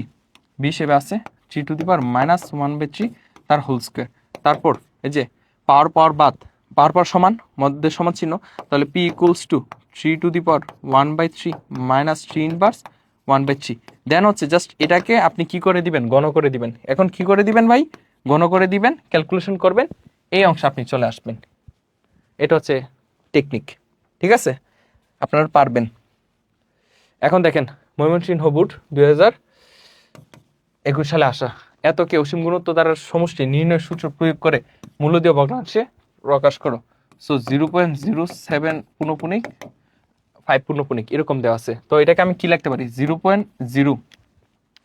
হিসেবে আছে 3 টু দি পাওয়ার মাইনাস 1/3 তার হোল স্কোয়ার। তারপর এই যে পাওয়ার বাদ, পাওয়ার সমান, মধ্যে সমান চিহ্ন, তাহলে P equals to 3 to the power 1/3 minus 3 inverse 1/3। দেন হচ্ছে জাস্ট এটাকে আপনি কি করে দিবেন, গণ করে দিবেন। এখন কি করে দিবেন ভাই, গণ করে দিবেন, ক্যালকুলেশন করবেন, এই অংশ আপনি চলে আসবেন। এটা হচ্ছে টেকনিক, ঠিক আছে? আপনারা পারবেন। এখন দেখেন ময়মনসিংহ বোর্ড 2021 সালে আসা, এতকে অসীম গুণত্ব দ্বারা সমষ্টি নির্ণয় সূত্র প্রয়োগ করে মূল্যদীয় ভগ্নাংশে প্রকাশ করো। সো 0.07 পুনঃপুনিক 5 পুনঃপুনিক এরকম দেওয়া আছে। তো এটাকে আমি কি লিখতে পারি, 0.0,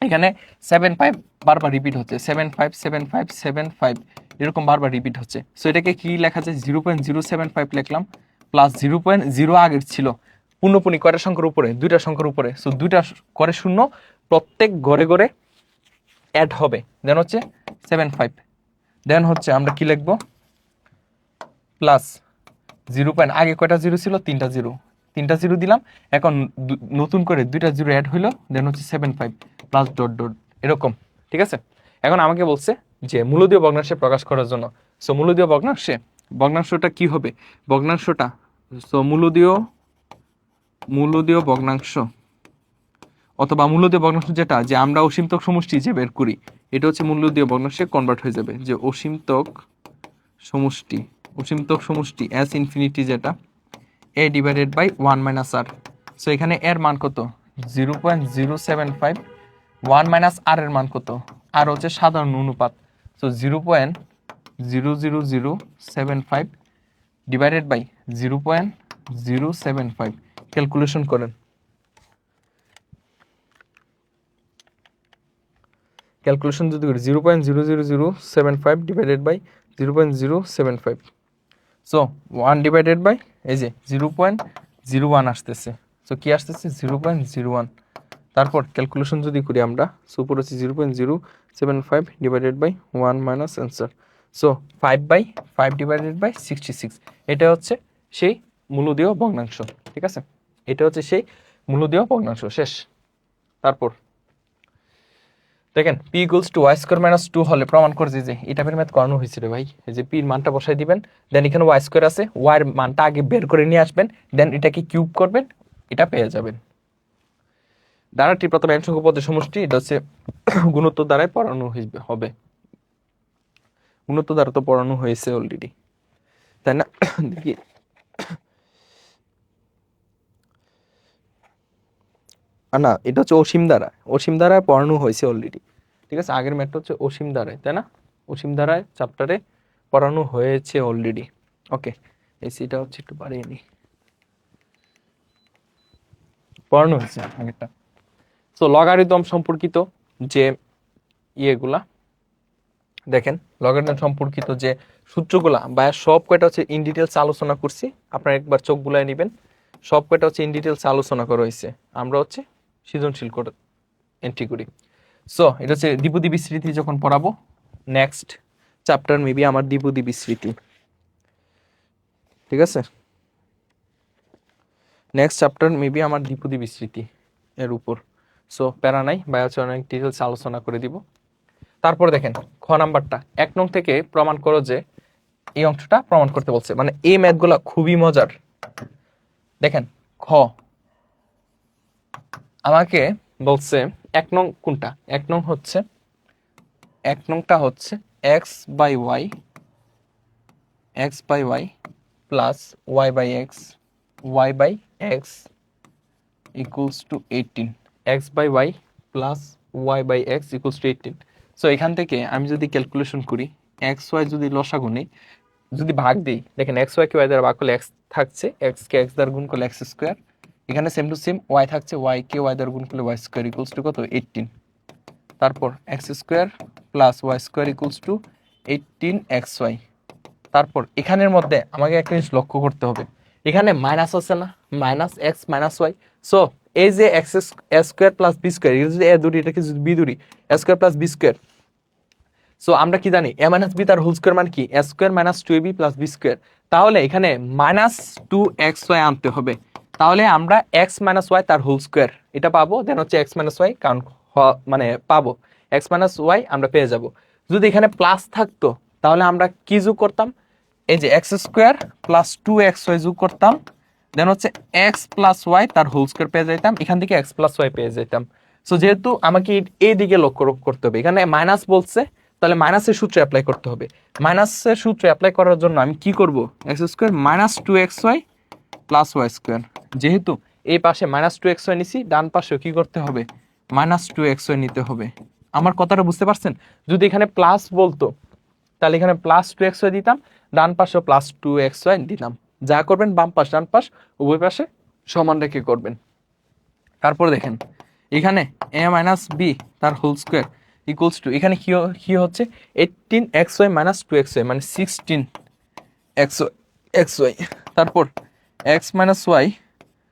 এখানে 7.5 বারবার রিপিট হচ্ছে, 7.5 এরকম বারবার রিপিট হচ্ছে। সো এটাকে কি লেখা যায়, 0.075 লিখলাম প্লাস 0.0 আগের ছিল পূর্ণপূর্ণি কয়টা সংখ্যার উপরে? দুইটা সংখ্যার উপরে। সো দুইটা করে শূন্য প্রত্যেক ঘরে ঘরে অ্যাড হবে। দেন হচ্ছে 75। দেন হচ্ছে আমরা কি লিখবো? প্লাস 0. আগে কয়টা জিরো ছিল? তিনটা জিরো দিলাম। এখন নতুন করে দুইটা জিরো অ্যাড হইলো। দেন হচ্ছে 75 প্লাস ডট ডট এরকম। ঠিক আছে, এখন আমাকে বলছে যে মূলদীয় ভগ্নাংশে প্রকাশ করার জন্য। সো মূলদীয় ভগ্নাংশটা কি হবে? ভগ্নাংশটা সো মূলদীয় ভগ্নাংশ অথবা মূলদীয় ভগ্নাংশ যেটা যে আমরা অসীমতক সমষ্টি যে বের করি, এটা হচ্ছে মূলদীয় ভগ্নাংশে কনভার্ট হয়ে যাবে। যে অসীমতক সমষ্টি এস ইনফিনিটি যেটা a divided by 1 minus r. So এখানে এর মান কত? 0.075। 1 মাইনাস আর এর মান কত? আর হচ্ছে সাধারণ অনুপাত। So 0.00075 divided by 0.075। ক্যালকুলেশন করেন। ক্যালকুলেশন যদি করি 0.00075 divided by 0.075। So 1 divided by এই যে 0.01 আসতেছে। সো কি আসতেছে? 0.01। তারপর ক্যালকুলেশন যদি করি আমরা, সো উপর হচ্ছে 0.075 divided by 1 minus answer. So 5/5 divided by 66। এটা হচ্ছে সেই মূলদীয় ভগ্নাংশ। ঠিক আছে, এটা হচ্ছে সেই মূলদীয় ভগ্নাংশ। শেষ। তারপর দেখেন p equals to y square minus 2 হলে প্রমাণ করছে যে এটা টাইপের ম্যাথ করানো হয়েছিল ভাই। এই যে পির মানটা বসাই দিবেন, দেন এখানে ওয়াই স্কোয়ার আছে, ওয়াই এর মানটা আগে বের করে নিয়ে আসবেন, দেন এটাকে কিউব করবেন, এটা পেয়ে যাবেন। দ্বারাটি প্রথম n সংখ্যক পদের সমষ্টি, এটা হচ্ছে গুণোত্তর দ্বারাই পড়ানো হবে। গুণোত্তর দ্বারা তো পড়ানো হয়েছে অলরেডি, তাই না? দেখি না, এটা হচ্ছে অসীম দ্বারায় পড়ানো হয়েছে অলরেডি। ঠিক আছে, আগের ম্যাথটা হচ্ছে অসীম দ্বারায়, তাই না? অসীম দ্বারায় চ্যাপ্টারে পড়ানো হয়েছে অলরেডি। ওকে, এই সিটা হচ্ছে একটু বাড়িয়ে নি, পড়ানো হয়েছে আগেরটা। সো লগারিদম সম্পর্কিত যে ইয়েগুলা দেখেন, লগারিদম সম্পর্কিত যে সূত্রগুলা বা সব কয়টা হচ্ছে ইন ডিটেলস আলোচনা করছি। আপনারা একবার চোখ বুলায় নেবেন, সব কয়টা হচ্ছে ইন ডিটেলস আলোচনা করা হয়েছে। আমরা হচ্ছে সৃজনশীল করে এন্ট্রি করি। সো এটা হচ্ছে দ্বিপদী বিস্তৃতি যখন পড়াবো, নেক্সট চ্যাপ্টার মেবি আমার দ্বিপদী বিস্তৃতি। ঠিক আছে, নেক্সট চ্যাপ্টার মেবি আমার দ্বিপদী বিস্তৃতি এর উপর। সো প্যারা নাই, বাই হচ্ছে অনেক ডিটেলস আলোচনা করে দিব। তারপর দেখেন খ নাম্বারটা, 1 নং থেকে প্রমাণ করো যে এই অংশটা প্রমাণ করতে বলছে। মানে এই ম্যাথগুলা খুবই মজার। দেখেন খ আমাকে বলছে 1 নং কোনটা? 1 নং হচ্ছে, 1 নংটা হচ্ছে x by y plus y by x equals to 18। x by y plus y by x equals to 18। So এখান থেকে আমি যদি ক্যালকুলেশন করি, x y যদি লসাগু নেই, যদি ভাগ দিই, দেখেন x y কে y দ্বারা ভাগ করলে x থাকছে, x কে x দ্বারা গুণ করলে x স্কোয়ার, এখানে সেম টু সেম y থাকছে, y কে y দ্বারা গুণ করলে y স্কোয়ার ইকুয়ালস টু কত? 18। তারপর x square plus y square equals two 18xy। তারপর এখানের মধ্যে আমাকে একটা জিনিস লক্ষ্য করতে হবে, এখানে মাইনাস আছে না, minus x minus y. So এই যে x square plus b square, যদি এ দুটি, এটাকে যদি বি দুটি, a square plus b square. So আমরা কি জানি এ মাইনাস বি তার হোল স্কোয়ার মানে কি? A square minus 2ab plus b square. তাহলে এখানে মাইনাস 2xy আনতে হবে, তাহলে আমরা এক্স মাইনাস ওয়াই তার হোল স্কোয়ার এটা পাবো। দেন হচ্ছে এক্স মাইনাস ওয়াই কারণ মানে পাবো এক্স মাইনাস ওয়াই আমরা পেয়ে যাব। যদি এখানে প্লাস থাকতো তাহলে আমরা কি যোগ করতাম? এই যে এক্স স্কোয়ার প্লাস 2xy যোগ করতাম, দেন হচ্ছে এক্স প্লাস ওয়াই তার হোল স্কোয়ার পেয়ে যেতাম, এখান থেকে এক্স প্লাস ওয়াই পেয়ে যেতাম। সো যেহেতু আমাকে এই দিকে লক্ষ্য করতে হবে, এখানে মাইনাস বলছে, তাহলে মাইনাসের সূত্র অ্যাপ্লাই করতে হবে। মাইনাসের সূত্র অ্যাপ্লাই করার জন্য আমি কি করব? X square minus 2xy plus y square. যেহেতু এই পাশে মাইনাস 2xy নিছি, ডান পাশেও কি করতে হবে? মাইনাস 2xy নিতে হবে। আমার কথাটা বুঝতে পারছেন? যদি এখানে প্লাস বলতো তাহলে এখানে প্লাস 2xy দিতাম, ডান পাশেও প্লাস 2xy দিতাম। যা করবেন বাম পাশ ডান পাশ উভয় পাশে সমান রেখে করবেন। তারপর দেখেন এখানে a মাইনাস বি তার হোল স্কোয়ার ইকুয়ালস টু, এখানে কি হচ্ছে? 18xy মাইনাস 2xy মানে 16xy। তারপর x মাইনাস ওয়াই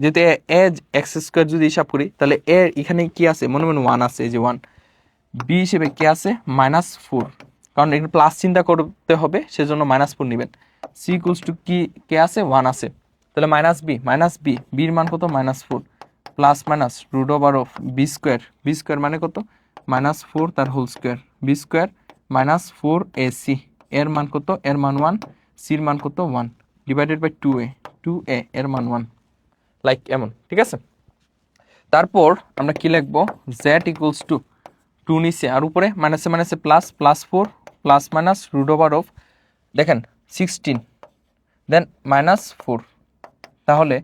যেহেতু এ এক্স স্কোয়ার যদি হিসাব করি তাহলে এ এখানে কি আছে, মনে মনে 1 আছে, এই যে 1। বি হিসেবে কি আছে, -4, কারণ এখানে প্লাস চিন্তা করতে হবে, সেজন্য -4 নেবেন। সি ইকুয়ালস টু কি কে আছে, 1 আছে, তাহলে বি বির মান কত, -4, plus minus root over of b square মানে কত, -4 তার whole square, b square -4 a c, এর মান কত, এর মান 1, সির মান কত 1, ডিভাইডেড বাই 2a এর মান 1, লাইক এমন, ঠিক আছে। তারপর আমরা কি লিখবো, জেড ইকুয়ালস টু 2 নিচে, আর উপরে মাইনাসে মাইনাসে plus, +4 plus minus root over of, দেখেন 16 দেন -4, তাহলে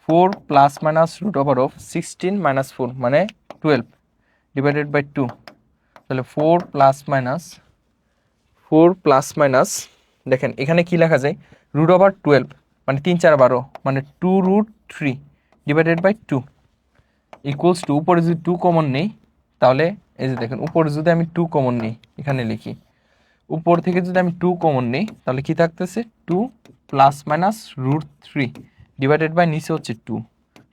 4 plus minus root over of 16 -4 মানে 12 ডিভাইডেড বাই 2, তাহলে 4 প্লাস মাইনাস দেখেন এখানে কি লেখা যায়, রুট ওভার 12 মানে 3 4 12 মানে 2√3 ডিভাইডেড বাই 2 ইকুয়ালস টু, উপরে যদি 2 কমন নেই তাহলে এই যে দেখেন উপরে যদি আমি 2 কমন নিই, এখানে লিখি উপর থেকে যদি আমি 2 কমন নিই তাহলে কি থাকতেছে, 2 প্লাস মাইনাস √3 ডিভাইডেড বাই নিচে হচ্ছে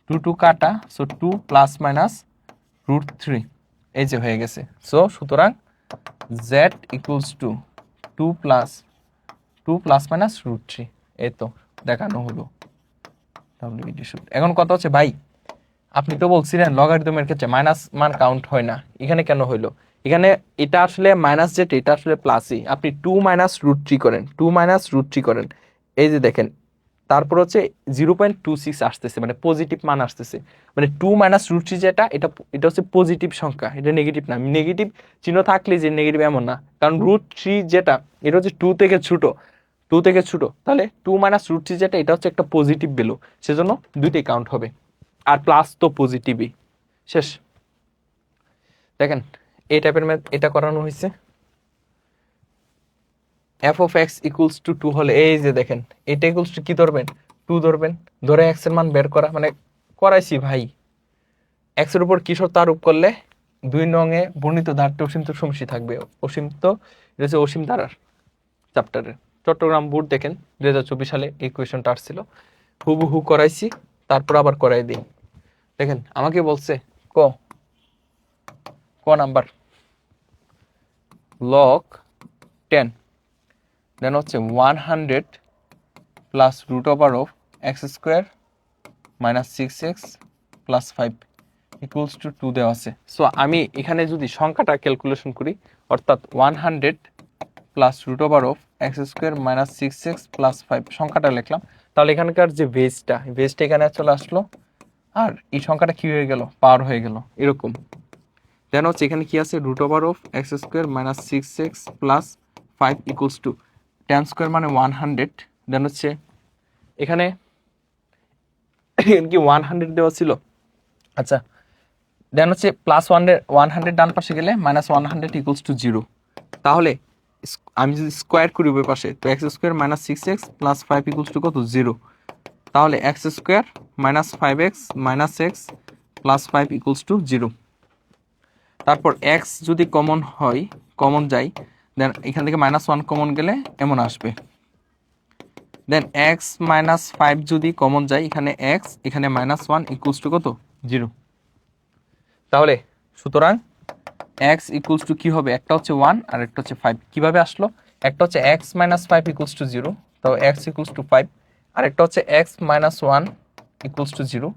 2 কাটা, সো 2 প্লাস মাইনাস √3, এই যে হয়ে গেছে। সো সুতরাং Z equals to 2 plus minus √3, এই তো দেখানো হলো। এখন কথা হচ্ছে ভাই, আপনি তো বলছিলেন লগারিদমের ক্ষেত্রে মাইনাস মান কাউন্ট হয় না, এখানে কেন হইলো, এখানে এটা আসলে মাইনাস যেটা এটা আসলে প্লাসই, আপনি 2 -√3 করেন, করেন, এই যে দেখেন, তারপর হচ্ছে 0.26 আসতেছে, মানে পজিটিভ মান আসতেছে, মানে 2 -√3 যেটা এটা হচ্ছে পজিটিভ সংখ্যা, এটা নেগেটিভ না, নেগেটিভ চিহ্ন থাকলে যে নেগেটিভ এমন না, কারণ √3 যেটা এটা হচ্ছে 2 থেকে ছোট, তাহলে 2 -√3 যেটা এটা হচ্ছে একটা পজিটিভ ভ্যালু, সেজন্য দুইটাই কাউন্ট হবে, আর প্লাস তো পজিটিভই। শেষ। দেখেন এই টাইপের ম্যাথ এটা করানো হয়েছে, f of x equals to 2 হলে এই যে দেখেন এটা ইকুয়ালস টু কি ধরবেন, 2 ধরবেন, ধরে x এর মান বের করা, মানে করাইছি ভাই। x এর উপর কি শর্ত আরোপ করলে 2 নং-এ বর্ণিত ধারটি অসীমত সমষ্টি থাকবে, অসীমত, এটা হচ্ছে অসীম ধারার চ্যাপ্টারের চট্টগ্রাম বোর্ড দেখেন 2024 সালে এই কোয়েশনটা আসছিল, হুবহু করাইছি, তারপর আবার করাই দিই। দেখেন আমাকে বলছে ক নাম্বার log 10 দেন হচ্ছে 100 plus root over of x square minus 6x plus 5 equals to 2 দেওয়া আছে। সো আমি এখানে যদি সংখ্যাটা ক্যালকুলেশন করি, অর্থাৎ 100 plus root over of x square minus 6x plus 5 সংখ্যাটা লিখলাম, তাহলে এখানকার যে ভেজটা এখানে চলে আসলো, আর এই সংখ্যাটা কি হয়ে গেল, পাওয়ার হয়ে গেল এরকম। দেন হচ্ছে এখানে কি আছে, root over of x square minus 6x plus 5 equals to 10 square মানে 100, দেন হচ্ছে এখানে কি 100 দেওয়া ছিল, আচ্ছা, দেন হচ্ছে প্লাস 100 ডান পাশে গেলে মাইনাস 100 ইকুয়ালস টু 0, তাহলে আমি যদি স্কোয়ার করি ওই পাশে, তো x square minus 6x plus 5 equals to কত, 0, তাহলে x square minus 5x minus x plus 5 equals to 0। তারপর x যদি কমন যায়, দেন এখান থেকে -1 কমন গেলে এমন আসবে, দেন x মাইনাস 5 যদি কমন যায়, এখানে x এখানে -1 ইকুয়ালস টু কত, 0। তাহলে সুতরাং x ইকুয়ালস টু কি হবে, একটা হচ্ছে 1 আর একটা হচ্ছে 5, কিভাবে আসলো, একটা হচ্ছে x মাইনাস 5 ইকুয়ালস টু 0, তো x ইকুয়ালস টু 5, আর একটা হচ্ছে x মাইনাস 1 ইকুয়ালস টু 0,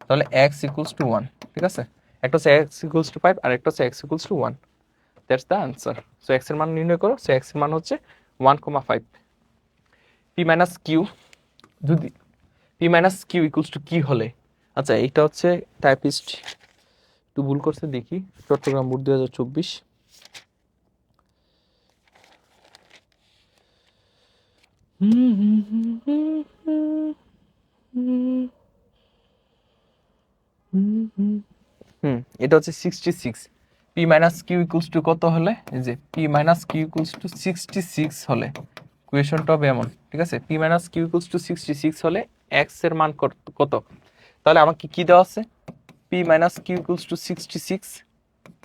তাহলে x ইকুয়ালস টু 1, ঠিক আছে, একটা হচ্ছে x ইকুয়ালস টু 5 আর একটা হচ্ছে x equals two 1, that's the answer. So x এর মান নির্ণয় করো, সো x এর মান হচ্ছে 1,5। p মাইনাস কিউ, যদি p minus q equals to কি হলে, আচ্ছা এইটা হচ্ছে টাইপিস্ট একটু ভুল করছে, দেখি চট্টগ্রাম বোর্ড 2024, এটা হচ্ছে 66, p minus q equals to কত হলে, এই যে p minus q equals to 66 হলে কোয়েশনটা হবে এমন, ঠিক আছে, p minus q equals to 66 হলে x এর মান কত, তাহলে আমাকে কি দেওয়া আছে, p minus q equals to 66,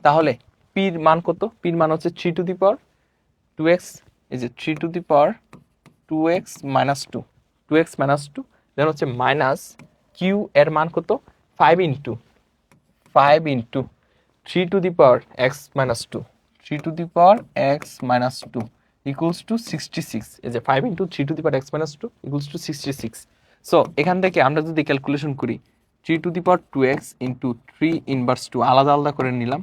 তাহলে p এর মান কত, p এর মান হচ্ছে 3 টু দি পাওয়ার 2x, এই যে 3 to the power 2x minus 2, দেন হচ্ছে মাইনাস কিউ এর মান কত 5 into 3 to the power x minus two 3 to the power x minus two equals to 66। এই যে 5 into 3 to the power x minus two equals to 66। So এখান থেকে আমরা যদি ক্যালকুলেশন করি 3 to the power 2x into 3 inverse 2 আলাদা আলাদা করে নিলাম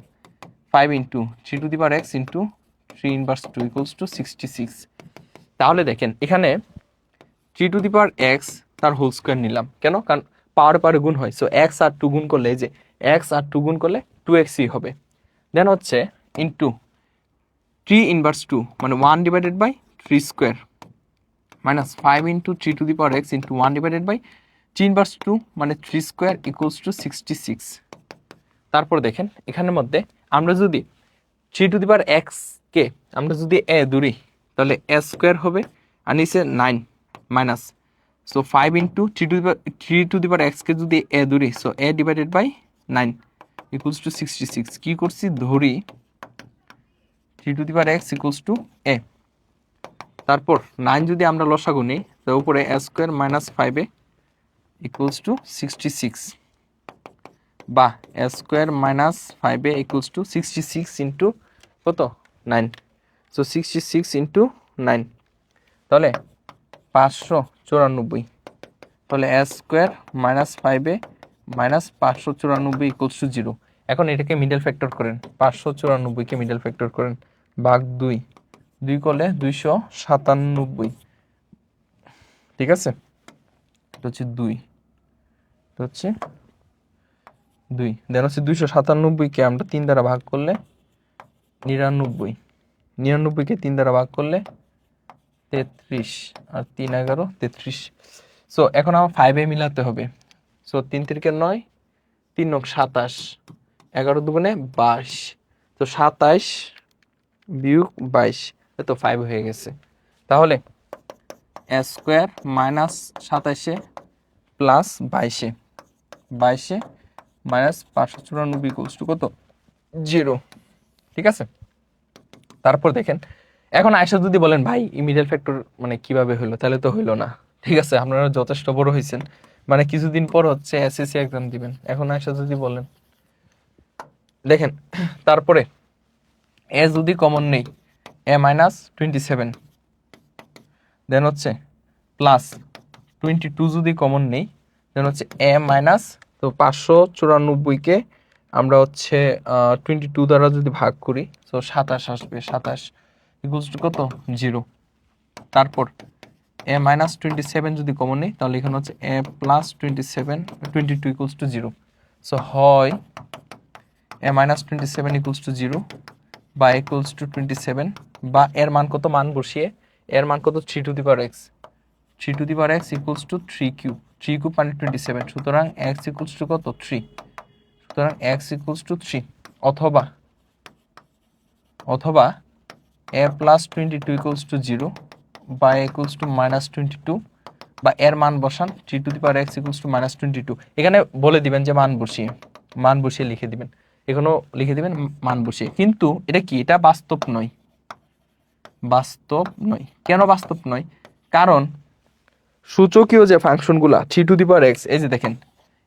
5 into 3 to the power x into 3 inverse 2 equals to 66। তাহলে দেখেন এখানে 3 টু দি পাওয়ার এক্স তার হোল স্কোয়ার নিলাম কেন, কারণ পাওয়ার পাওয়ারে গুণ হয়। সো এক্স আর 2 গুণ করলে এই যে এক্স আর 2 গুণ করলে 2xই হবে। দেন হচ্ছে ইন্টু 3 ইনভার্স 2 মানে 1 divided by 3 square minus 5 into 3 to the power x into 1 divided by 3 inverse 2 মানে 3 স্কোয়ার ইকুয়ালস টু 66। তারপর দেখেন এখানের মধ্যে আমরা যদি 3 টু দি পাওয়ার এক্স কে আমরা যদি এ ধরি তাহলে এ স্কোয়ার হবে আর নিচে 9 minus so 5 into 3 to the power x কে যদি এ ধরি so a divided by 9 equals to 66। কি করছি ধরি 3 to the power x equals to a, তারপর 9 যদি আমরা লসাগু নিই তো উপরে a square minus 5 a equals to 66 বা a square minus 5 a equals to 66 into কত 9 সো 66 ইন্টু 9 তাহলে 594। তাহলে a square minus 5 a minus 594 equals to 0। এখন এটাকে মিডল ফ্যাক্টর করেন 594কে মিডল ফ্যাক্টর করেন ভাগ 2 করলে 297। ঠিক আছে, এটা হচ্ছে 2 দেন হচ্ছে 297কে আমরা 3 দ্বারা ভাগ করলে 99কে 3 দ্বারা ভাগ করলে 33 আর 3 11 33। সো এখন আমার 5 এ মিলাতে হবে। সো 3 3 9 3 9 27 11 দুগুণে 22 তো 27 বিয়োগ 22 তো 5 হয়ে গেছে। তাহলে a square minus 27 plus 22 minus 594 equals to কত 0। ঠিক আছে, তারপর দেখেন এখন আয়সা যদি বলেন ভাই মিডল ফ্যাক্টর মানে কিভাবে হলো, তাহলে তো হইলো না। ঠিক আছে, আপনারা যথেষ্ট বড় হয়েছেন, মানে কিছুদিন পর হচ্ছে এসএসসি এক্সাম দিবেন। এখন আয়সা যদি বলেন দেখেন তারপরে এ যদি কমন নেই এ মাইনাস 27 দেন হচ্ছে প্লাস 22 যদি কমন নেই দেন হচ্ছে এ মাইনাস তো 594কে আমরা হচ্ছে 22 দ্বারা যদি ভাগ করি তো 27 আসবে 27 ইকুয়ালস টু কত 0। তারপর এ মাইনাস 27 যদি কমন নেই তাহলে এখানে হচ্ছে এ প্লাস 22 ইকুয়ালস টু 0। সো হয় এ মাইনাস 27 ইকুয়ালস টু 0 বা ইকুয়ালস টু 27 বা এর মান কত মান বসিয়ে এর মান কত 3 to the power x equals to 3 cube মানে 27। সুতরাং এক্স ইকুয়ালস টু কত 3, সুতরাং এক্স ইকুয়ালস টু 3 অথবা এ প্লাস 22 ইকুয়ালস টু 0 বা ইকুয়ালস টু মাইনাস 22 বা এর মান বসান 3 to the power x equals to minus 22। এখানে বলে দিবেন যে মান বসিয়ে লিখে দিবেন, এখানেও লিখে দিবেন মান বসিয়ে। কিন্তু এটা কি, এটা বাস্তব নয়। কেন বাস্তব নয়? কারণ সূচকীয় যে ফাংশনগুলা 3 টু দি পাওয়ার এক্স, এই যে দেখেন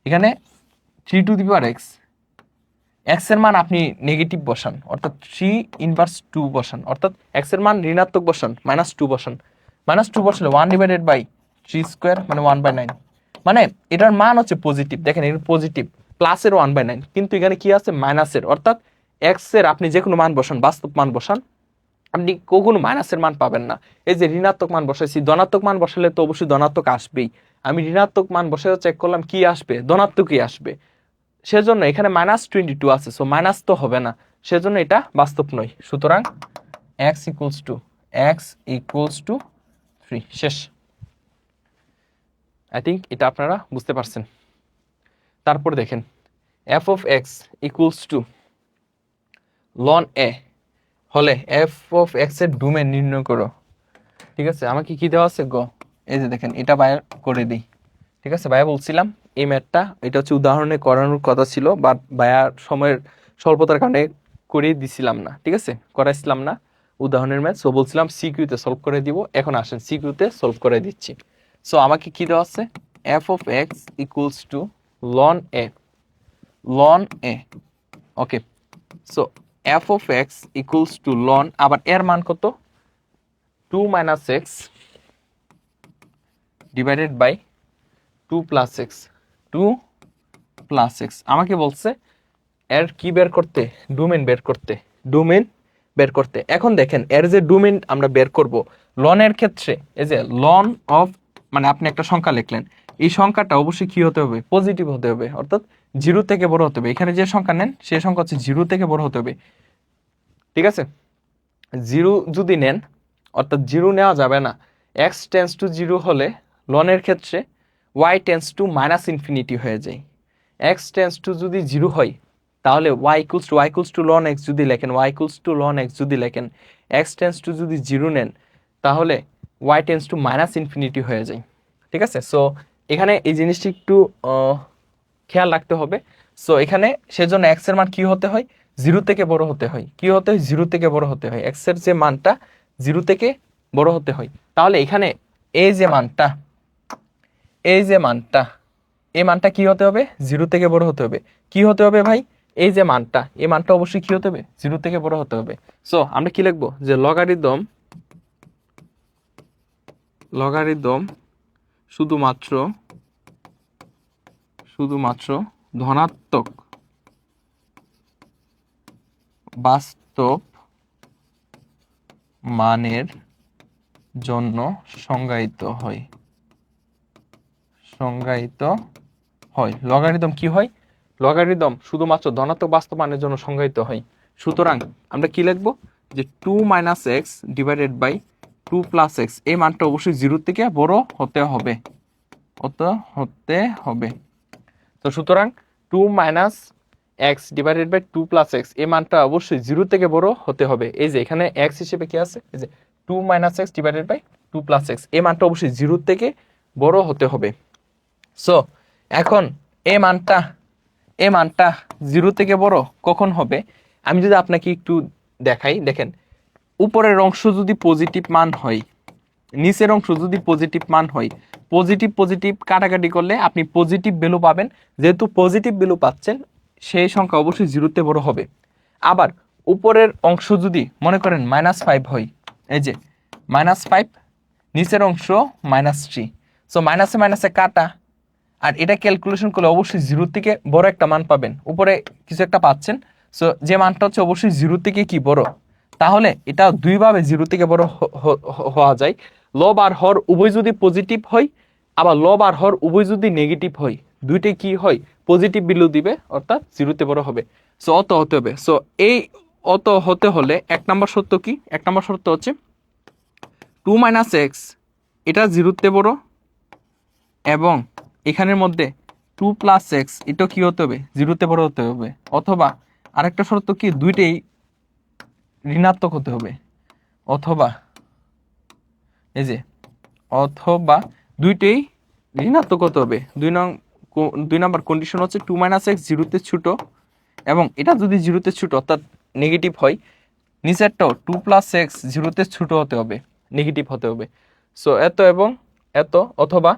এখানে 3 টু দি পাওয়ার এক্স এর মান আপনি নেগেটিভ বসান অর্থাৎ 3 ইনভার্স 2 বসান, অর্থাৎ এক্স এর মান ঋণাত্মক বসান -2 বসান। -2 বসালে 1 ডিভাইডেড বাই 3 স্কোয়ার মানে 1/9, মানে এটার মান হচ্ছে পজিটিভ। দেখেন এটা পজিটিভ প্লাসের 1/9, কিন্তু এখানে কি আছে মাইনাসের, অর্থাৎ এক্স এর আপনি যে কোনো মান বসান, বাস্তব মান বসান, আপনি কখনো মাইনাসের মান পাবেন না। এই যে ঋণাত্মক মান বসাইছি, ধনাত্মক মান বসালে তো অবশ্যই ধনাত্মক আসবেই। আমি ঋণাত্মক মান বসে চেক করলাম কি আসবে, ধনাত্মকই আসবে। সেজন্য এখানে -22 আছে, সো মাইনাস তো হবে না, সেজন্য এটা বাস্তব নয়। সুতরাং x ইকুয়ালস টু 3 শেষ। আই থিঙ্ক এটা আপনারা বুঝতে পারছেন। তারপর দেখেন f of x equals to ln a হলে f of x এর ডোমেন নির্ণয় করো। ঠিক আছে, আমাকে কি দেওয়া আছে এই যে দেখেন এটা বাইর করে দিই। ঠিক আছে, ভাইয়া বলছিলাম এই ম্যাথটা এটা হচ্ছে উদাহরণে করানোর কথা ছিল, বাট ভাইয়ার সময়ের স্বল্পতার কারণে করে দিছিলাম না। ঠিক আছে, করাইছিলাম না উদাহরণের ম্যাথ, সো বলছিলাম সিকিউতে সলভ করে দিব। এখন আসেন সিকিউতে সলভ করে দিচ্ছি। সো আমাকে কি দেওয়া আছে f of x equals to লন এ, লন a. Okay, so f of x equals to লন, আবার এর মান কত, 2 minus x divided by 2 plus x, 2 plus x. আমাকে বলছে এর কি বের করতে, ডোমেন বের করতে, ডোমেন বের করতে। এখন দেখেন এর যে ডোমেন আমরা বের করব লনের ক্ষেত্রে, এই যে লন অফ, মানে আপনি একটা সংখ্যা লিখলেন, এই সংখ্যাটা অবশ্যই কি হতে হবে, পজিটিভ হতে হবে, অর্থাৎ 0 থেকে বড় হতে হবে। এখানে যে সংখ্যা নেন সেই সংখ্যা হচ্ছে 0 থেকে বড় হতে হবে, ঠিক আছে। 0 যদি নেন, অর্থাৎ 0 নেওয়া যাবে না। এক্স টেন্স টু 0 হলে লনের ক্ষেত্রে y tends to minus infinity হয়ে যায়। এক্স টেন্স টু যদি 0 হয় তাহলে ওয়াই ইকুয়ালস টু লন এক্স যদি লেখেন, ওয়াই ইকুয়ালস টু লন এক্স যদি লেখেন, এক্স টেন্স টু যদি 0 নেন তাহলে y tends to minus infinity হয়ে যায়, ঠিক আছে। সো এখানে এই জিনিসটি একটু খেয়াল রাখতে হবে। সো এখানে সেজন্য এক্স এর মান কি হতে হয়, 0 থেকে বড় হতে হয়। কি হতে হয়, 0 থেকে বড় হতে হয়। এক্স এর যে মানটা 0 থেকে বড় হতে হয়। তাহলে এখানে এই যে মানটা, এই যে মানটা, এই মানটা কি হতে হবে, 0 থেকে বড় হতে হবে। কি হতে হবে ভাই, এই যে মানটা, এই মানটা অবশ্যই কি হতে হবে, 0 থেকে বড় হতে হবে। সো আমরা কি লিখবো, যে লগারিদম, লগারিদম শুধুমাত্র, শুধুমাত্র ধনাত্মক বাস্তব মানের জন্য সংজ্ঞায়িত হয়, সংজ্ঞায়িত হয়। লগারিদম কি হয়, লগারিদম শুধুমাত্র ধনাত্মক বাস্তব মানের জন্য সংজ্ঞায়িত হয়। সুতরাং আমরা কি লিখবো, যে 2 minus x divided by 2 plus x, এই মানটা অবশ্যই 0 থেকে বড় হতে হবে, হতে হবে। তো সুতরাং 2 minus x divided by 2 plus x, এই মানটা অবশ্যই 0 থেকে বড় হতে হবে। এই যে এখানে এক্স হিসেবে কি আছে, এই যে 2 minus x divided by 2 plus x, এই মানটা অবশ্যই 0 থেকে বড় হতে হবে। সো এখন এই মানটা, এই মানটা 0 থেকে বড় কখন হবে, আমি যদি আপনাকে একটু দেখাই, দেখেন উপরের অংশ যদি পজিটিভ মান হয়, নিচের অংশ যদি পজিটিভ মান হয়, পজিটিভ পজিটিভ কাটাকাটি করলে আপনি পজিটিভ ভ্যালু পাবেন। যেহেতু পজিটিভ ভ্যালু পাচ্ছেন সেই সংখ্যা অবশ্যই 0 তে বড় হবে। আবার উপরের অংশ যদি মনে করেন -5 হয়, এই যে -5, নিচের অংশ -3, সো মাইনাসে মাইনাসে কাটা, আর এটা ক্যালকুলেশন করলে অবশ্যই 0 থেকে বড় একটা মান পাবেন। উপরে কিছু একটা পাচ্ছেন, সো যে মানটা হচ্ছে অবশ্যই 0 থেকে কি বড়, তাহলে এটা দুইভাবে 0 থেকে বড় হওয়া যায়। লব আর হর উভয় যদি পজিটিভ হয়, আবার লব আর হর উভয় যদি নেগেটিভ হয়, দুইটাই কি হয়, পজিটিভ ভ্যালু দিবে, অর্থাৎ 0 তে বড় হবে। সো অত হতে হবে। সো এই অত হতে হলে এক নম্বর শর্ত কি, এক নম্বর শর্ত হচ্ছে 2 মাইনাস এক্স এটা 0 তে বড়, এবং এখানের মধ্যে 2 প্লাস এক্স এটা কি হতে হবে, 0 তে বড় হতে হবে। অথবা আরেকটা শর্ত কি, দুইটাই ঋণাত্মক হতে হবে, অথবা এই যে অথবা দুইটাই ঋণাত্মক হতে হবে। দুই নম্বর কন্ডিশন হচ্ছে 2 মাইনাস এক্স 0 তে ছোট, এবং এটা যদি 0 তে ছোট অর্থাৎ নেগেটিভ হয়, নিচেরটাও 2 প্লাস এক্স 0 তে ছোট হতে হবে, নেগেটিভ হতে হবে। সো এত এবং এত, অথবা